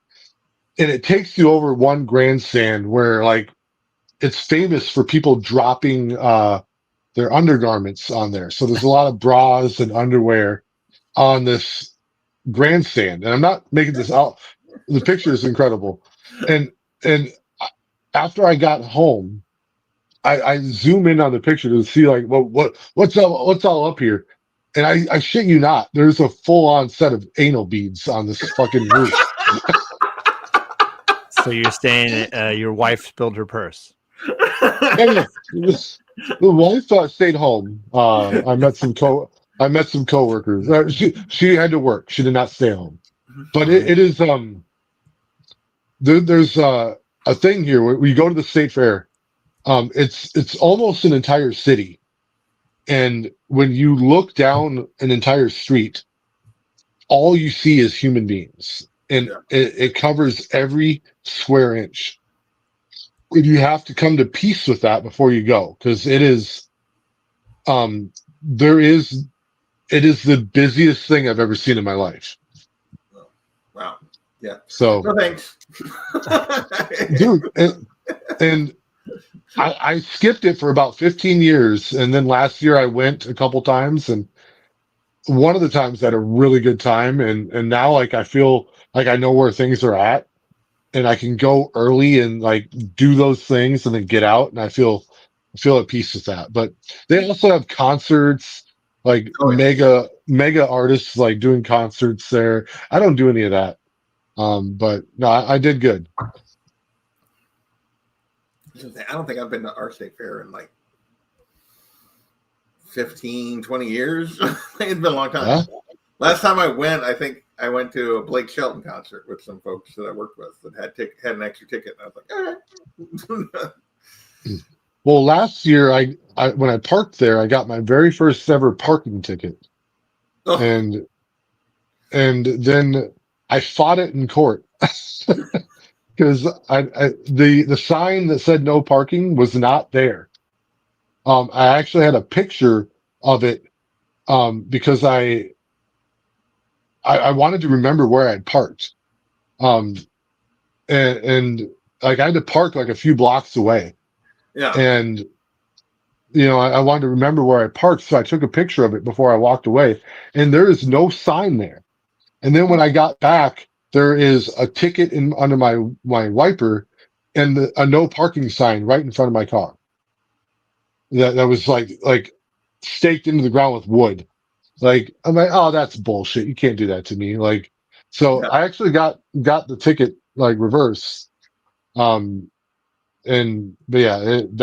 And it takes you over one grandstand where like it's famous for people dropping their undergarments on there. So there's a lot of bras and underwear on this grandstand. And I'm not making this out. The picture is incredible. And after I got home, I zoom in on the picture to see like what's all up here. And I shit you not, there's a full-on set of anal beads on this fucking roof. So you're saying your wife spilled her purse? The wife stayed home. I met some coworkers. She had to work. She did not stay home. But it is there's a thing here where we go to the state fair. It's almost an entire city, and when you look down an entire street, all you see is human beings, and it covers every square inch. And you have to come to peace with that before you go, because it is the busiest thing I've ever seen in my life. Wow. Yeah. So no thanks. Dude, and I skipped it for about 15 years, and then last year I went a couple times, and one of the times I had a really good time, and now like I feel like I know where things are at, and I can go early and like do those things and then get out, and I feel at peace with that. But they also have concerts, like mega artists like doing concerts there. I don't do any of that. But no, I did good. I don't think I've been to our state fair in like 15, 20 years. It's been a long time. Yeah. Last time I went, I think I went to a Blake Shelton concert with some folks that I worked with that had an extra ticket. And I was like, all right. Well, last year I when I parked there, I got my very first ever parking ticket, Oh, and then I fought it in court because the sign that said no parking was not there. I actually had a picture of it because I wanted to remember where I'd parked. Um, and like I had to park like a few blocks away, yeah. and I wanted to remember where I parked, so I took a picture of it before I walked away, and there is no sign there. And then when I got back, there is a ticket in under my wiper and a no parking sign right in front of my car. That was like staked into the ground with wood. Like I'm like, oh, that's bullshit. You can't do that to me. Like, so Yeah. I actually got the ticket like reverse. Um, but yeah, dude,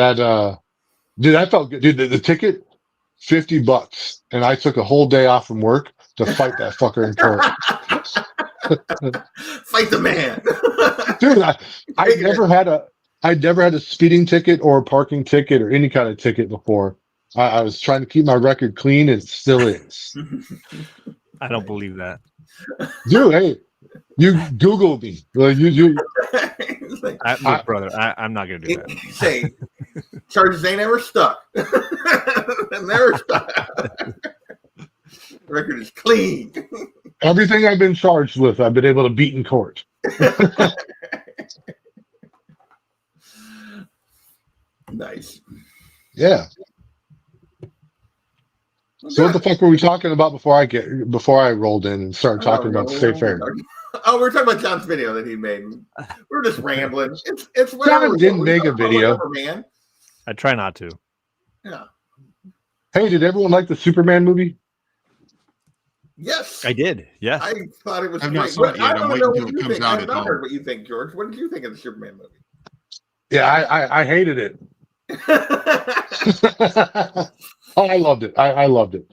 that felt good. Dude, the ticket, $50, and I took a whole day off from work to fight that fucker in court. Fight the man. Dude, I'd never had a speeding ticket or a parking ticket or any kind of ticket before. I was trying to keep my record clean, and it still is. I don't believe that. Dude, hey, you Google me. Like, Look, brother, I'm not gonna do that. Say charges ain't ever stuck. Never stuck. Record is clean. Everything I've been charged with, I've been able to beat in court. Nice. Yeah. So what the fuck were we talking about before I rolled in and started talking about the state fair? Oh, we're talking about John's video that he made. We're just rambling. It's whatever. John didn't make a video. Man. I try not to. Yeah. Hey, did everyone like the Superman movie? Yes, I did. Yes, I thought it was I've great. not seen it yet. I'm waiting until it comes out I've at not home. heard what you think, George. What did you think of the Superman movie? Yeah, I hated it. Oh, I loved it. I loved it.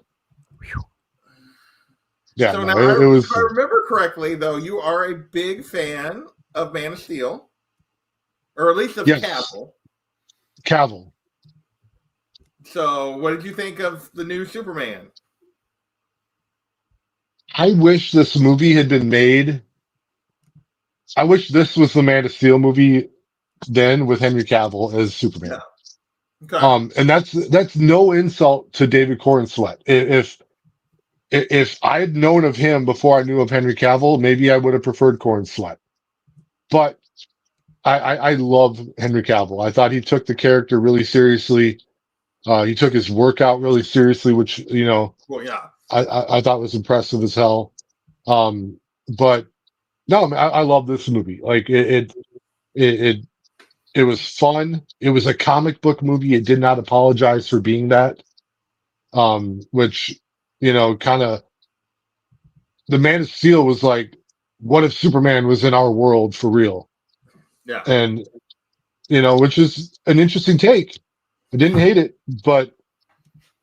Yeah, so no, now, it was. if I remember correctly, though, you are a big fan of Man of Steel, or at least of Cavill. Cavill. So, what did you think of the new Superman? I wish this movie had been made. I wish this was the Man of Steel movie then with Henry Cavill as Superman. Yeah. Okay. And that's no insult to David Corenswet. If I'd known of him before I knew of Henry Cavill, maybe I would have preferred Corenswet. But I love Henry Cavill. I thought he took the character really seriously. He took his workout really seriously, which Well, yeah. I thought was impressive as hell. But no, I love this movie. Like it was fun. It was a comic book movie. It did not apologize for being that. Which kind of the Man of Steel was like, what if Superman was in our world for real? Yeah. And which is an interesting take. I didn't hate it, but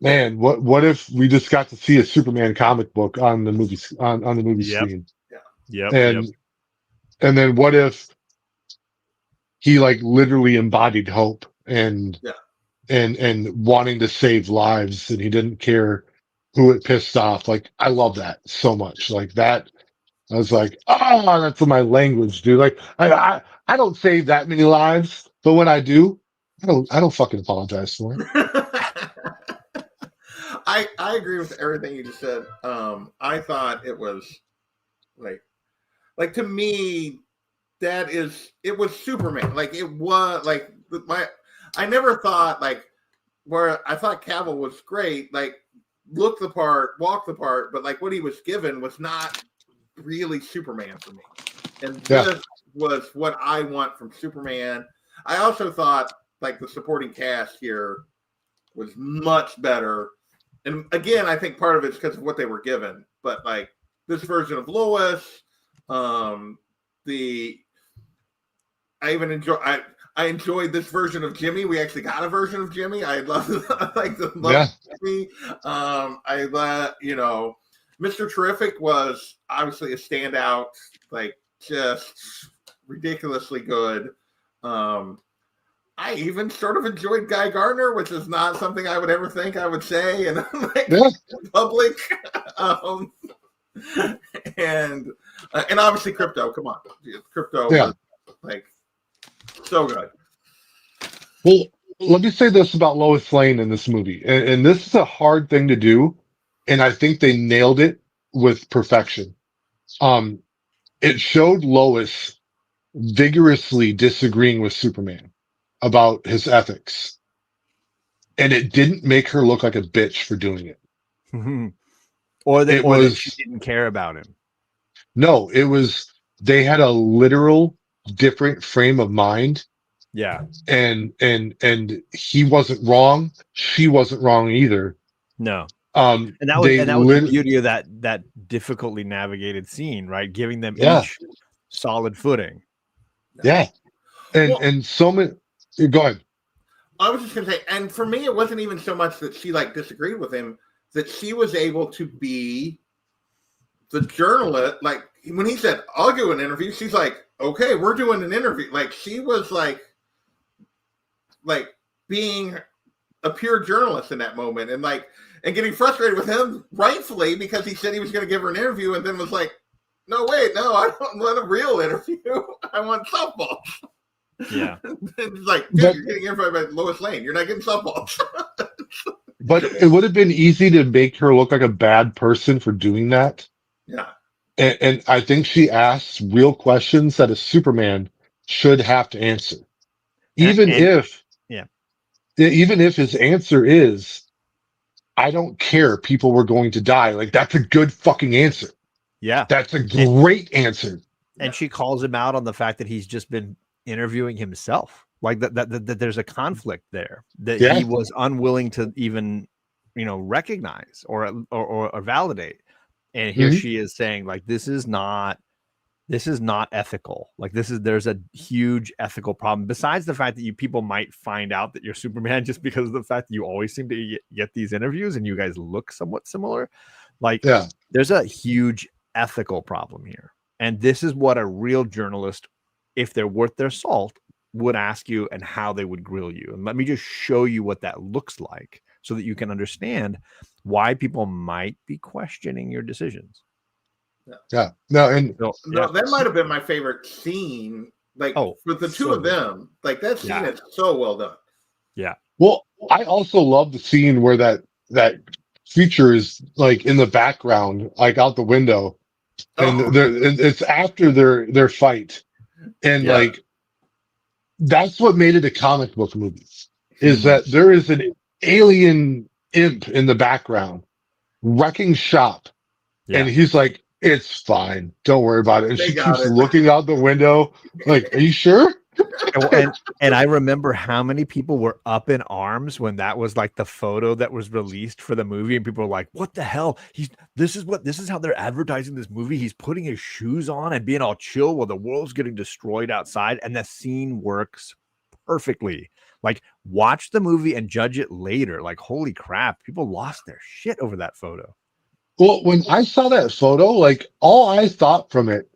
man, what if we just got to see a Superman comic book on the movie on the movie screen? Yep. And then what if he like literally embodied hope and wanting to save lives, and he didn't care who it pissed off. Like, I love that so much. Like that, I was like, oh, that's my language, dude. Like I don't save that many lives, but when I do, I don't fucking apologize for it. I agree with everything you just said. I thought it was like to me, it was Superman. Like it was like I never thought like where I thought Cavill was great, like look the part, walk the part, but like what he was given was not really Superman for me. And this was what I want from Superman. I also thought like the supporting cast here was much better. And again, I think part of it's because of what they were given. But like this version of Lois, I enjoyed this version of Jimmy. We actually got a version of Jimmy. I love Jimmy. Mr. Terrific was obviously a standout, like just ridiculously good. I even sort of enjoyed Guy Gardner, which is not something I would ever think I would say in like public. And obviously Crypto. Come on, Crypto was like so good. Well, let me say this about Lois Lane in this movie, and this is a hard thing to do, and I think they nailed it with perfection. It showed Lois vigorously disagreeing with Superman about his ethics, and it didn't make her look like a bitch for doing it. That she didn't care about him. No, it was they had a literal different frame of mind. Yeah. And he wasn't wrong. She wasn't wrong either. No. And that was the beauty of that difficultly navigated scene, right? Giving them each solid footing. Yeah. And so many. Go ahead. I was just gonna say, and for me, it wasn't even so much that she like disagreed with him, that she was able to be the journalist. Like when he said, "I'll do an interview," she's like, "Okay, we're doing an interview." Like she was like being a pure journalist in that moment, and getting frustrated with him rightfully because he said he was going to give her an interview, and then was like, "No, wait, no, I don't want a real interview. I want softballs." Yeah, it's like, dude, you're getting interviewed by Lois Lane. You're not getting softballs. But it would have been easy to make her look like a bad person for doing that. Yeah, and I think she asked real questions that a Superman should have to answer, even if his answer is, "I don't care, people were going to die." Like that's a good fucking answer. Yeah, that's a great answer. And she calls him out on the fact that he's just been interviewing himself, like that there's a conflict there that he was unwilling to even recognize or validate. And here she is saying, like, this is not ethical. Like there's a huge ethical problem, besides the fact that people might find out that you're Superman just because of the fact that you always seem to get these interviews and you guys look somewhat similar. There's a huge ethical problem here. And this is what a real journalist, if they're worth their salt, would ask you and how they would grill you. And let me just show you what that looks like so that you can understand why people might be questioning your decisions. Yeah. No, that might have been my favorite scene. With the two of them, like that scene is so well done. Yeah. Well, I also love the scene where that creature is like in the background, like out the window. And it's after their fight. And that's what made it a comic book movie, is that there is an alien imp in the background wrecking shop. Yeah. And he's like, "It's fine. Don't worry about it." And she keeps looking out the window like, "Are you sure?" And I remember how many people were up in arms when that was like the photo that was released for the movie, and people were like, "What the hell? This is how they're advertising this movie. He's putting his shoes on and being all chill while the world's getting destroyed outside." And the scene works perfectly. Like, watch the movie and judge it later. Like, holy crap, people lost their shit over that photo. Well, when I saw that photo, like all I thought from it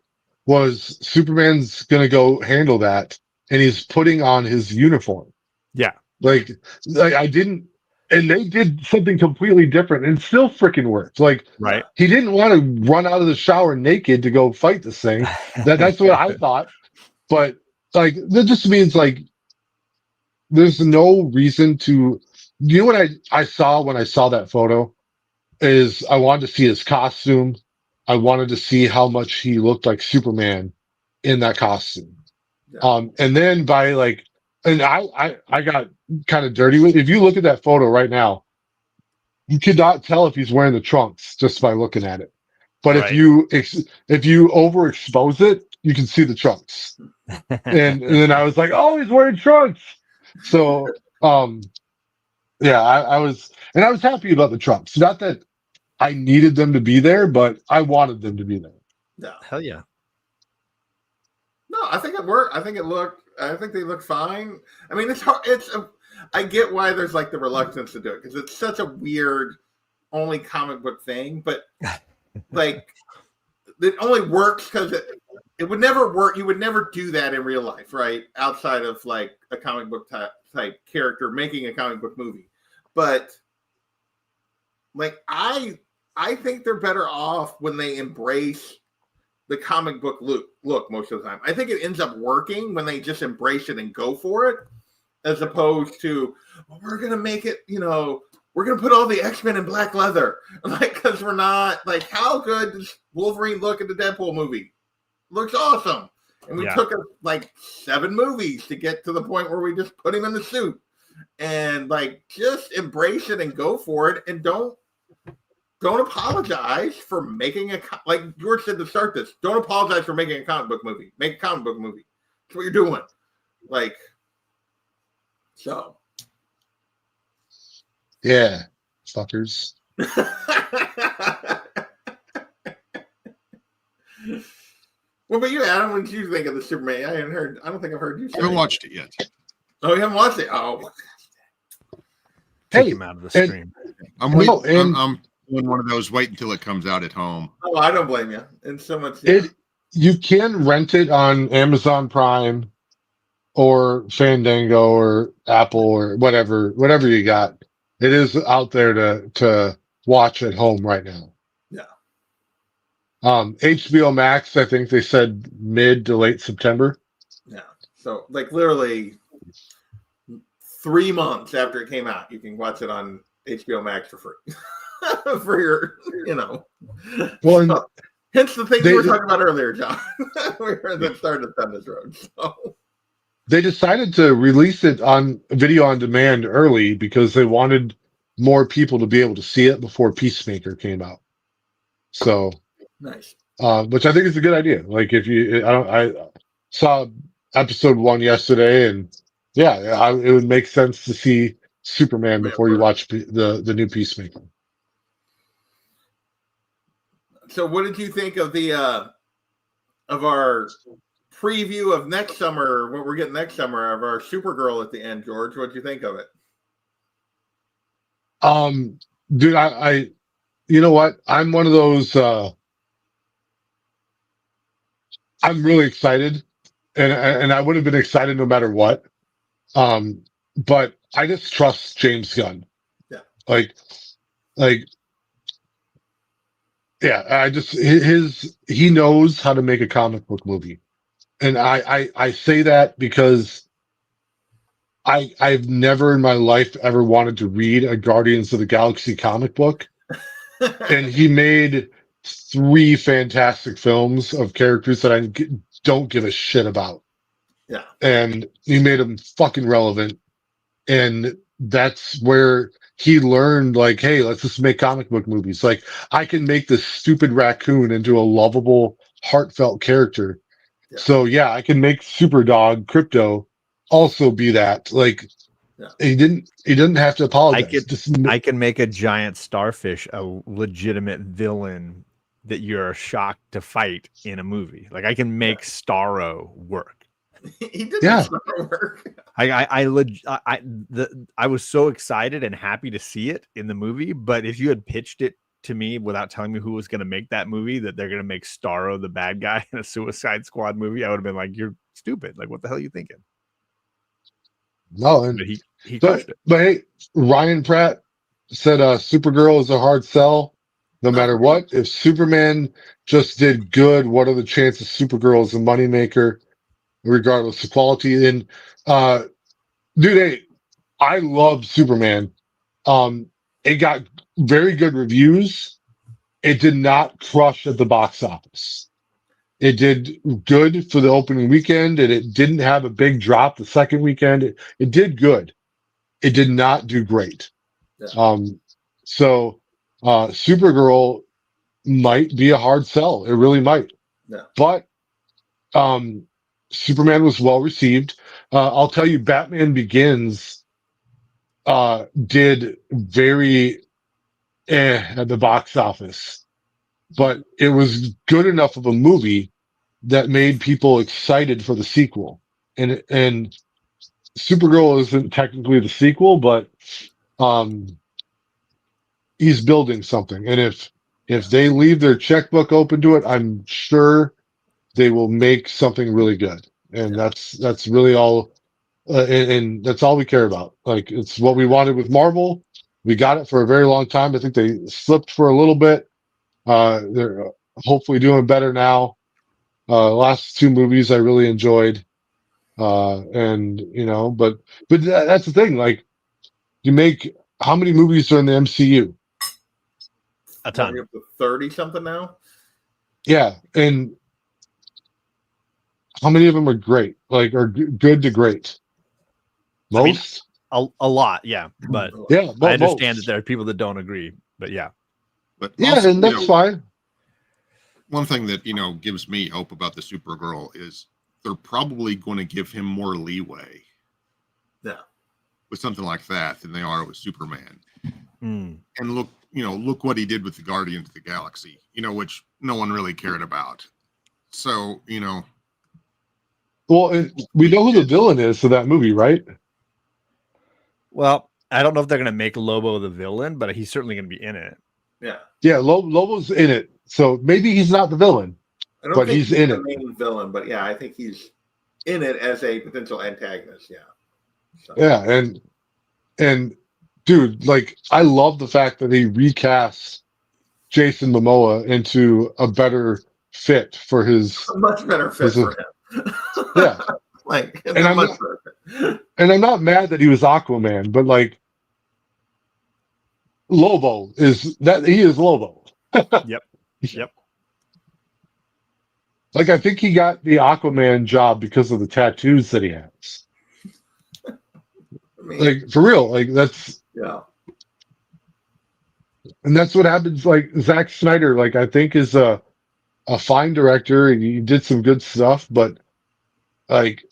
was Superman's gonna go handle that. And he's putting on his uniform. Yeah. Like I didn't, and they did something completely different and still freaking worked. Like, right. He didn't want to run out of the shower naked to go fight this thing. That's what I thought. But like, that just means like, there's no reason to, what I saw when I saw that photo is I wanted to see his costume. I wanted to see how much he looked like Superman in that costume. And then I got kind of dirty with it. If you look at that photo right now, you could not tell if he's wearing the trunks just by looking at it. But if you overexpose it, you can see the trunks. and then I was like, "Oh, he's wearing trunks." So, I was happy about the trunks. Not that I needed them to be there, but I wanted them to be there. Yeah, hell yeah. No, I think it worked. I think they look fine. I mean, it's hard. I get why there's like the reluctance to do it because it's such a weird, only comic book thing. But like, it only works because it would never work. You would never do that in real life, right? Outside of like a comic book type character making a comic book movie. But like I think they're better off when they embrace the comic book look most of the time. I think it ends up working when they just embrace it and go for it, as opposed to, well, we're gonna make it, we're gonna put all the X-Men in black leather, like, because we're not like, how good does Wolverine look in the Deadpool movie? Looks awesome, and we took like 7 movies to get to the point where we just put him in the suit, and like just embrace it and go for it, and don't apologize for making like George said to start this. Don't apologize for making a comic book movie. Make a comic book movie. That's what you're doing. Like, so. Yeah, fuckers. What about you, Adam? What did you think of the Superman? I don't think I've heard you say. I haven't watched it yet. Oh, you haven't watched it? Oh. Take him out of the stream. I'm waiting. I'm doing one of those. Wait until it comes out at home. Oh, I don't blame you. And so much. You can rent it on Amazon Prime or Fandango or Apple or whatever you got. It is out there to watch at home right now. Yeah. HBO Max, I think they said mid to late September. Yeah. So like literally 3 months after it came out, you can watch it on HBO Max for free. For your, Well, so, hence the thing you were talking about earlier, John. We were starting to down this road. So they decided to release it on video on demand early because they wanted more people to be able to see it before Peacemaker came out. So nice. Which I think is a good idea. Like I saw episode 1 yesterday, and it would make sense to see Superman before you watch the new Peacemaker. So what did you think of the of our preview of next summer, what we're getting next summer, of our Supergirl at the end, George? What did you think of it? Dude, I you know what? I'm one of those I'm really excited, and I would have been excited no matter what. But I just trust James Gunn. Yeah. Like yeah, he knows how to make a comic book movie. And I say that because I've never in my life ever wanted to read a Guardians of the Galaxy comic book. And he made 3 fantastic films of characters that I don't give a shit about. Yeah. And he made them fucking relevant. And that's where he learned, like, hey, let's just make comic book movies. Like, I can make this stupid raccoon into a lovable, heartfelt character. Yeah. So yeah, I can make Superdog Crypto also be that. Like, he didn't have to apologize. I can make a giant starfish a legitimate villain that you're shocked to fight in a movie. Like, I can make Starro work. He did Starro work. I was so excited and happy to see it in the movie, but if you had pitched it to me without telling me who was going to make that movie, that they're going to make Starro the bad guy in a Suicide Squad movie, I would have been like, you're stupid. Like, what the hell are you thinking? No, and but he crushed it. But hey, Ryan Pratt said Supergirl is a hard sell no matter what. If Superman just did good, what are the chances Supergirl is a moneymaker regardless of quality? And dude, hey, I love Superman. It got very good reviews. It did not crush at the box office. It did good for the opening weekend, and it didn't have a big drop the second weekend. It did good. It did not do great. Yeah. So Supergirl might be a hard sell. It really might. Yeah. But Superman was well received. I'll tell you, Batman Begins did very at the box office, but it was good enough of a movie that made people excited for the sequel. And Supergirl isn't technically the sequel, but he's building something. And if they leave their checkbook open to it, I'm sure they will make something really good. And that's really all. And that's all we care about. Like, it's what we wanted with Marvel. We got it for a very long time. I think they slipped for a little bit. They're hopefully doing better now. Last two movies I really enjoyed. And but that's the thing. Like, you make, how many movies are in the MCU? A ton. We're up to 30 something now. Yeah, and how many of them are great? Like, are good to great? Most. A lot, yeah. But yeah, I understand most. that there are people that don't agree. But yeah. But yeah, also, and that's fine. One thing that gives me hope about the Supergirl is they're probably going to give him more leeway. Yeah. With something like that than they are with Superman. Mm. And look what he did with the Guardians of the Galaxy, which no one really cared about. So, Well, we know who the villain is to that movie, right? Well, I don't know if they're going to make Lobo the villain, but he's certainly going to be in it. Yeah. Yeah, Lobo's in it. So maybe he's not the villain, but he's in the it. Main villain, but yeah, I think he's in it as a potential antagonist. Yeah. So. Yeah, and dude, like, I love the fact that he recast Jason Momoa into a better fit for his. A much better fit for him. Yeah. And I'm not mad that he was Aquaman, but like, Lobo is that he is Lobo. Yep. Like, I think he got the Aquaman job because of the tattoos that he has. Like, for real, like, that's. Yeah. And that's what happens. Like, Zack Snyder, like, I think is a fine director, and he did some good stuff, but like,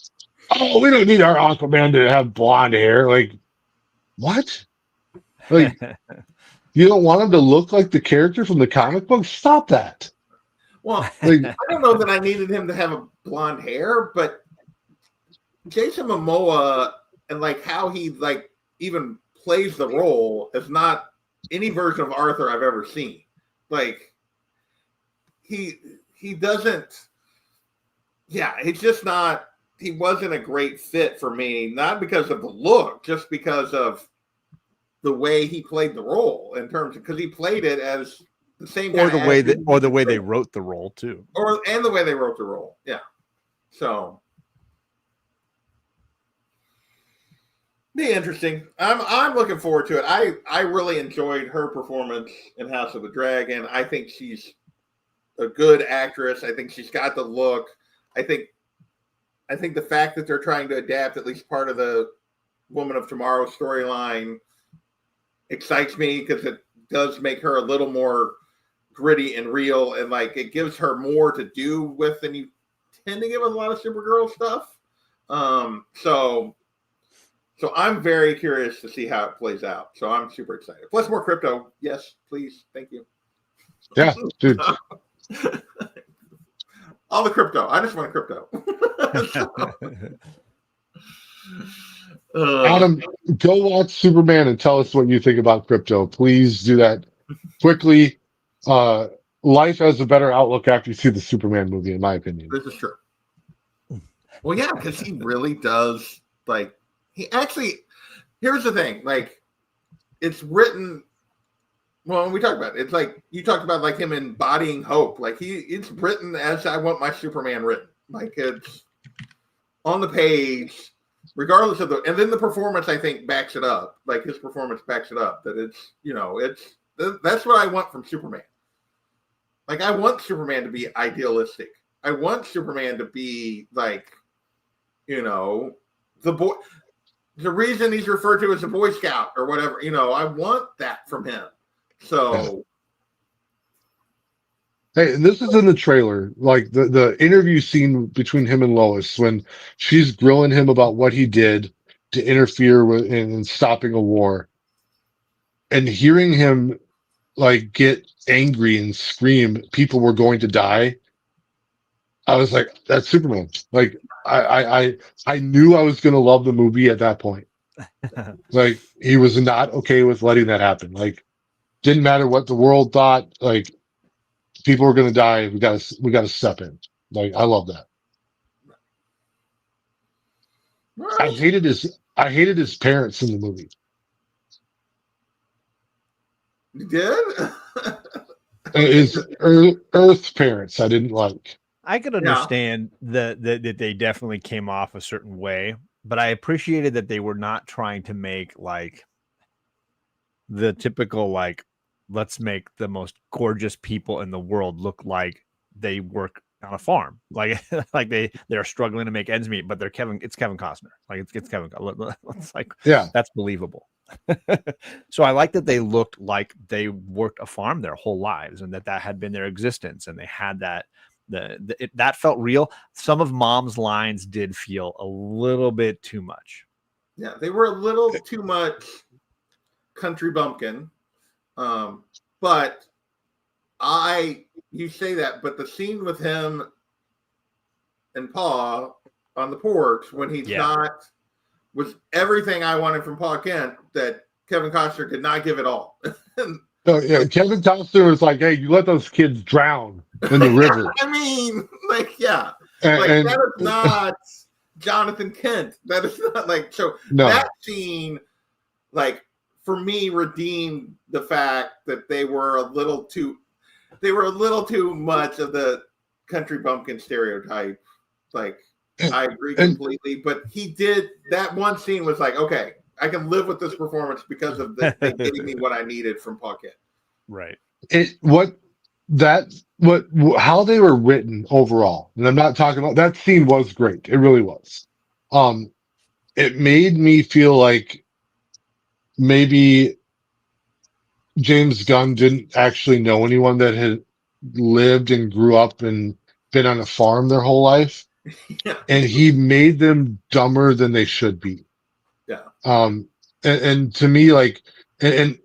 oh, we don't need our Aquaman to have blonde hair. Like, what? Like, you don't want him to look like the character from the comic book? Stop that. Well, like, I don't know that I needed him to have a blonde hair, but Jason Momoa and like how he like even plays the role is not any version of Arthur I've ever seen. Like, he doesn't. Yeah, it's just not. He wasn't a great fit for me, not because of the look, just because of the way he played the role, in terms of, because he played it as the same or the way they wrote the role too, and the way they wrote the role. Yeah, so be interesting. I'm looking forward to it. I really enjoyed her performance in House of the Dragon. I think she's a good actress. I think she's got the look. I think the fact that they're trying to adapt at least part of the Woman of Tomorrow storyline excites me, because it does make her a little more gritty and real, and like it gives her more to do with than you tend to get with a lot of Supergirl stuff. So I'm very curious to see how it plays out. So I'm super excited. Plus more crypto. Yes, please. Thank you. Yeah, dude. All the crypto. I just want crypto. Adam, go watch Superman and tell us what you think about crypto. Please do that quickly. Life has a better outlook after you see the Superman movie, in my opinion. This is true. Well, yeah, because he really does. Like, he actually. Here's the thing. Like, it's written. Well, we talked about it. It's like you talked about, like him embodying hope. Like it's written as I want my Superman written. Like, it's on the page, regardless of the. And then the performance, I think, backs it up. Like, his performance backs it up. That it's that's what I want from Superman. Like, I want Superman to be idealistic. I want Superman to be like, the boy. The reason he's referred to as a Boy Scout or whatever. I want that from him. So, hey, and this is in the trailer, like the interview scene between him and Lois, when she's grilling him about what he did to interfere with in stopping a war, and hearing him like get angry and scream, people were going to die. I was like, that's Superman. Like, I knew I was going to love the movie at that point. Like, he was not okay with letting that happen. Like, didn't matter what the world thought. Like, people were going to die. We got to step in. Like, I love that. I Right. hated his parents in the movie. You did? His Earth parents I didn't like. I could understand that they definitely came off a certain way, but I appreciated that they were not trying to make like the typical like let's make the most gorgeous people in the world look like they work on a farm, like like they're struggling to make ends meet, but it's Kevin Costner, like it's Kevin. It's like, Yeah, that's believable. So I like that they looked like they worked a farm their whole lives, and that had been their existence, and they had that that felt real. Some of Mom's lines did feel a little bit too much. Yeah, they were a little too much country bumpkin. But you say that, but the scene with him and Pa on the porch when he's not was everything I wanted from Pa Kent that Kevin Costner did not give it all. Kevin Costner was like, "Hey, you let those kids drown in the river." I mean, like, yeah, and that is not Jonathan Kent. That is not like so. No. That scene, like, for me, redeemed the fact that they were a little too much of the country bumpkin stereotype. Like, I agree completely, but he did that one scene was like, okay, I can live with this performance because of they giving me what I needed from Puckett. Right. How they were written overall, and I'm not talking about that scene was great. It really was. It made me feel like maybe James Gunn didn't actually know anyone that had lived and grew up and been on a farm their whole life. Yeah. And he made them dumber than they should be. Yeah. And to me, like, and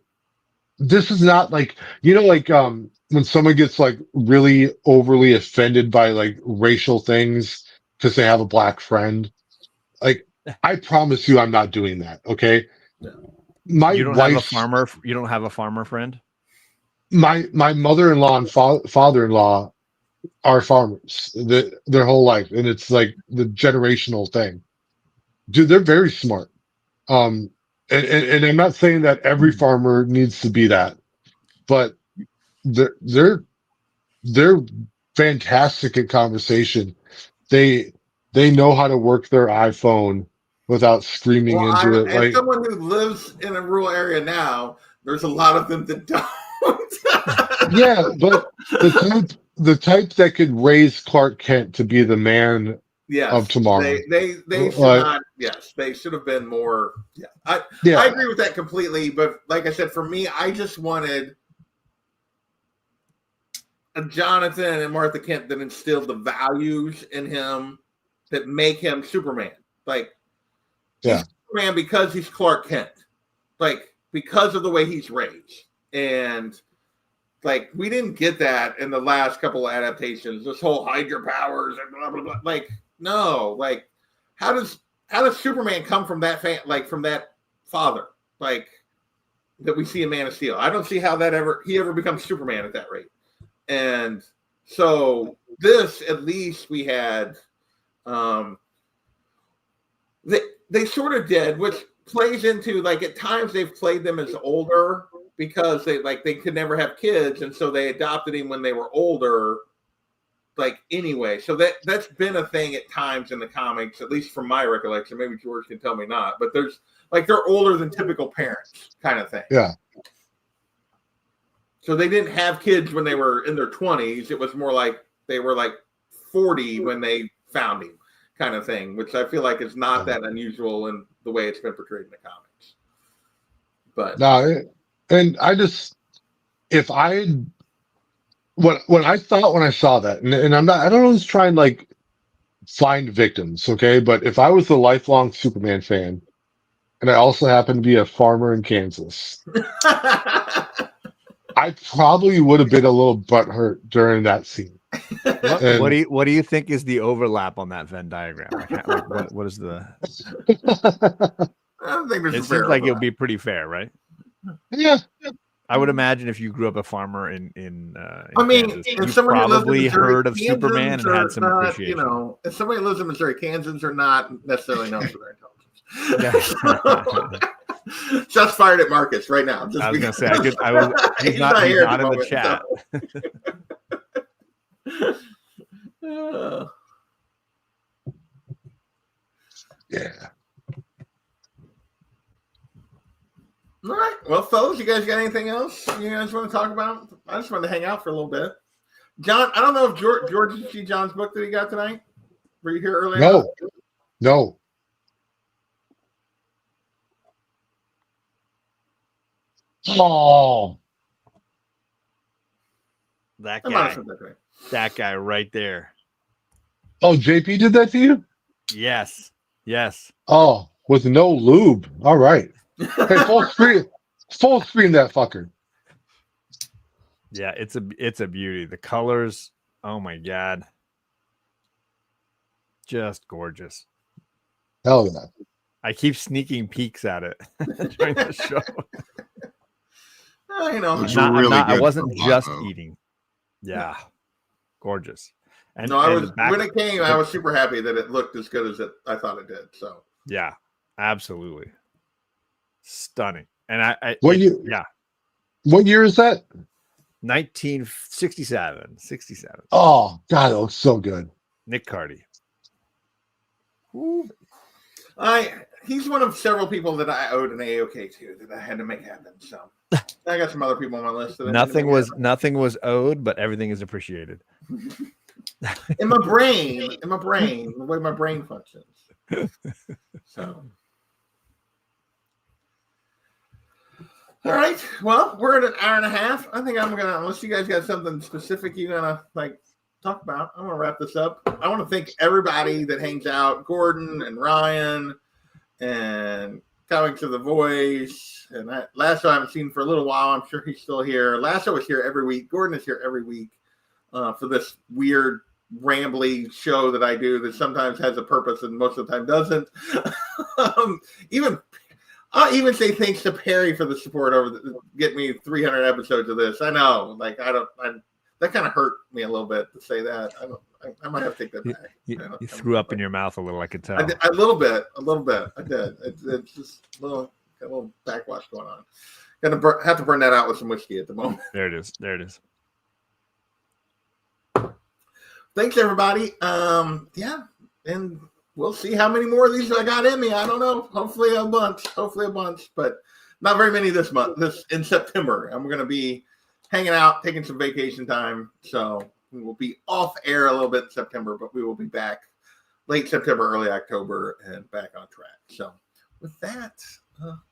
this is not like, when someone gets like really overly offended by like racial things because they have a black friend, like, I promise you I'm not doing that. Okay. Yeah. You don't have a farmer friend? My mother-in-law and father-in-law are farmers their whole life, and it's like the generational thing. Dude, they're very smart. And I'm not saying that every farmer needs to be that, but they're fantastic at conversation. They know how to work their iPhone without screaming into it. As someone who lives in a rural area now, there's a lot of them that don't. Yeah, but the type that could raise Clark Kent to be the man of tomorrow. They should not. Yes, they should have been more. Yeah, I agree with that completely. But like I said, for me, I just wanted a Jonathan and Martha Kent that instilled the values in him that make him Superman. Like, he's Superman because he's Clark Kent. Like, because of the way he's raised. And like, we didn't get that in the last couple of adaptations. This whole Hydra powers and blah blah blah. Like, no. Like, how does Superman come from that from that father? Like, that we see in Man of Steel. I don't see how he ever becomes Superman at that rate. And so this, at least we had, they sort of did, which plays into, like, at times they've played them as older because they could never have kids, and so they adopted him when they were older, like, anyway. So that's been a thing at times in the comics, at least from my recollection. Maybe George can tell me not, but there's like, they're older than typical parents kind of thing. Yeah. So they didn't have kids when they were in their 20s. It was more like they were like 40 when they found him, kind of thing, which I feel like is not that unusual in the way it's been portrayed in the comics. But no, and I just, what I thought when I saw that, and I don't always try and like find victims, okay? But if I was a lifelong Superman fan, and I also happen to be a farmer in Kansas, I probably would have been a little butthurt during that scene. What do you think is the overlap on that Venn diagram? What is the? I don't think there's. It seems like it would be pretty fair, right? Yeah. I would imagine if you grew up a farmer in I mean, Kansas, if you somebody lives in probably Missouri, heard of Kansans Superman and are had some not, appreciation. you know, if somebody lives in Missouri, Kansans are not necessarily known for their intelligence. Shots fired at Marcus right now. I was going to say, he's not in the chat. Yeah. All right. Well, fellas, you guys got anything else you guys want to talk about? I just wanted to hang out for a little bit. John, I don't know if George did you see John's book that he got tonight? Were you here earlier? No. Oh. That guy right there. Oh, JP did that to you? Yes. Oh, with no lube. All right. Hey, full screen that fucker. Yeah, it's a beauty. The colors, oh my God. Just gorgeous. Hell yeah. I keep sneaking peeks at it during the show. You know, I wasn't just eating. Yeah. Gorgeous. And when it came, I was super happy that it looked as good as I thought it did. So yeah, absolutely. Stunning. And what year is that? 1967. 67. Oh God, it looks so good. Nick Cardy. He's one of several people that I owed an AOK to that I had to make happen. So I got some other people on my list. Nothing was owed, but everything is appreciated. in my brain, the way my brain functions. So, all right. Well, we're at an hour and a half. I think I'm gonna, unless you guys got something specific you're gonna talk about, I'm gonna wrap this up. I want to thank everybody that hangs out, Gordon and Ryan and Comics of the Voice. And Lasso I haven't seen for a little while. I'm sure he's still here. Lasso is here every week. Gordon is here every week for this weird rambly show that I do that sometimes has a purpose and most of the time doesn't. I'll even say thanks to Perry for the support get me 300 episodes of this. I know, that kind of hurt me a little bit to say that. I might have to take that back. You threw up in your mouth a little, I could tell. A little bit. I did. It's just a little backwash going on. Gonna have to burn that out with some whiskey at the moment. There it is. Thanks, everybody. Yeah, and we'll see how many more of these I got in me. I don't know. Hopefully a bunch, but not very many this month. This in September. I'm going to be hanging out, taking some vacation time. So we will be off air a little bit in September, but we will be back late September, early October, and back on track. So with that,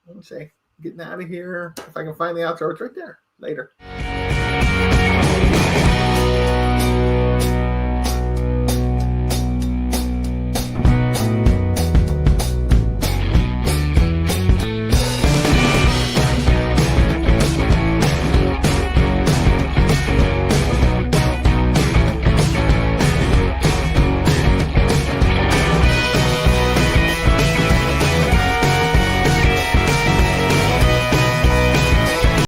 let me say, getting out of here. If I can find the outro, it's right there. Later.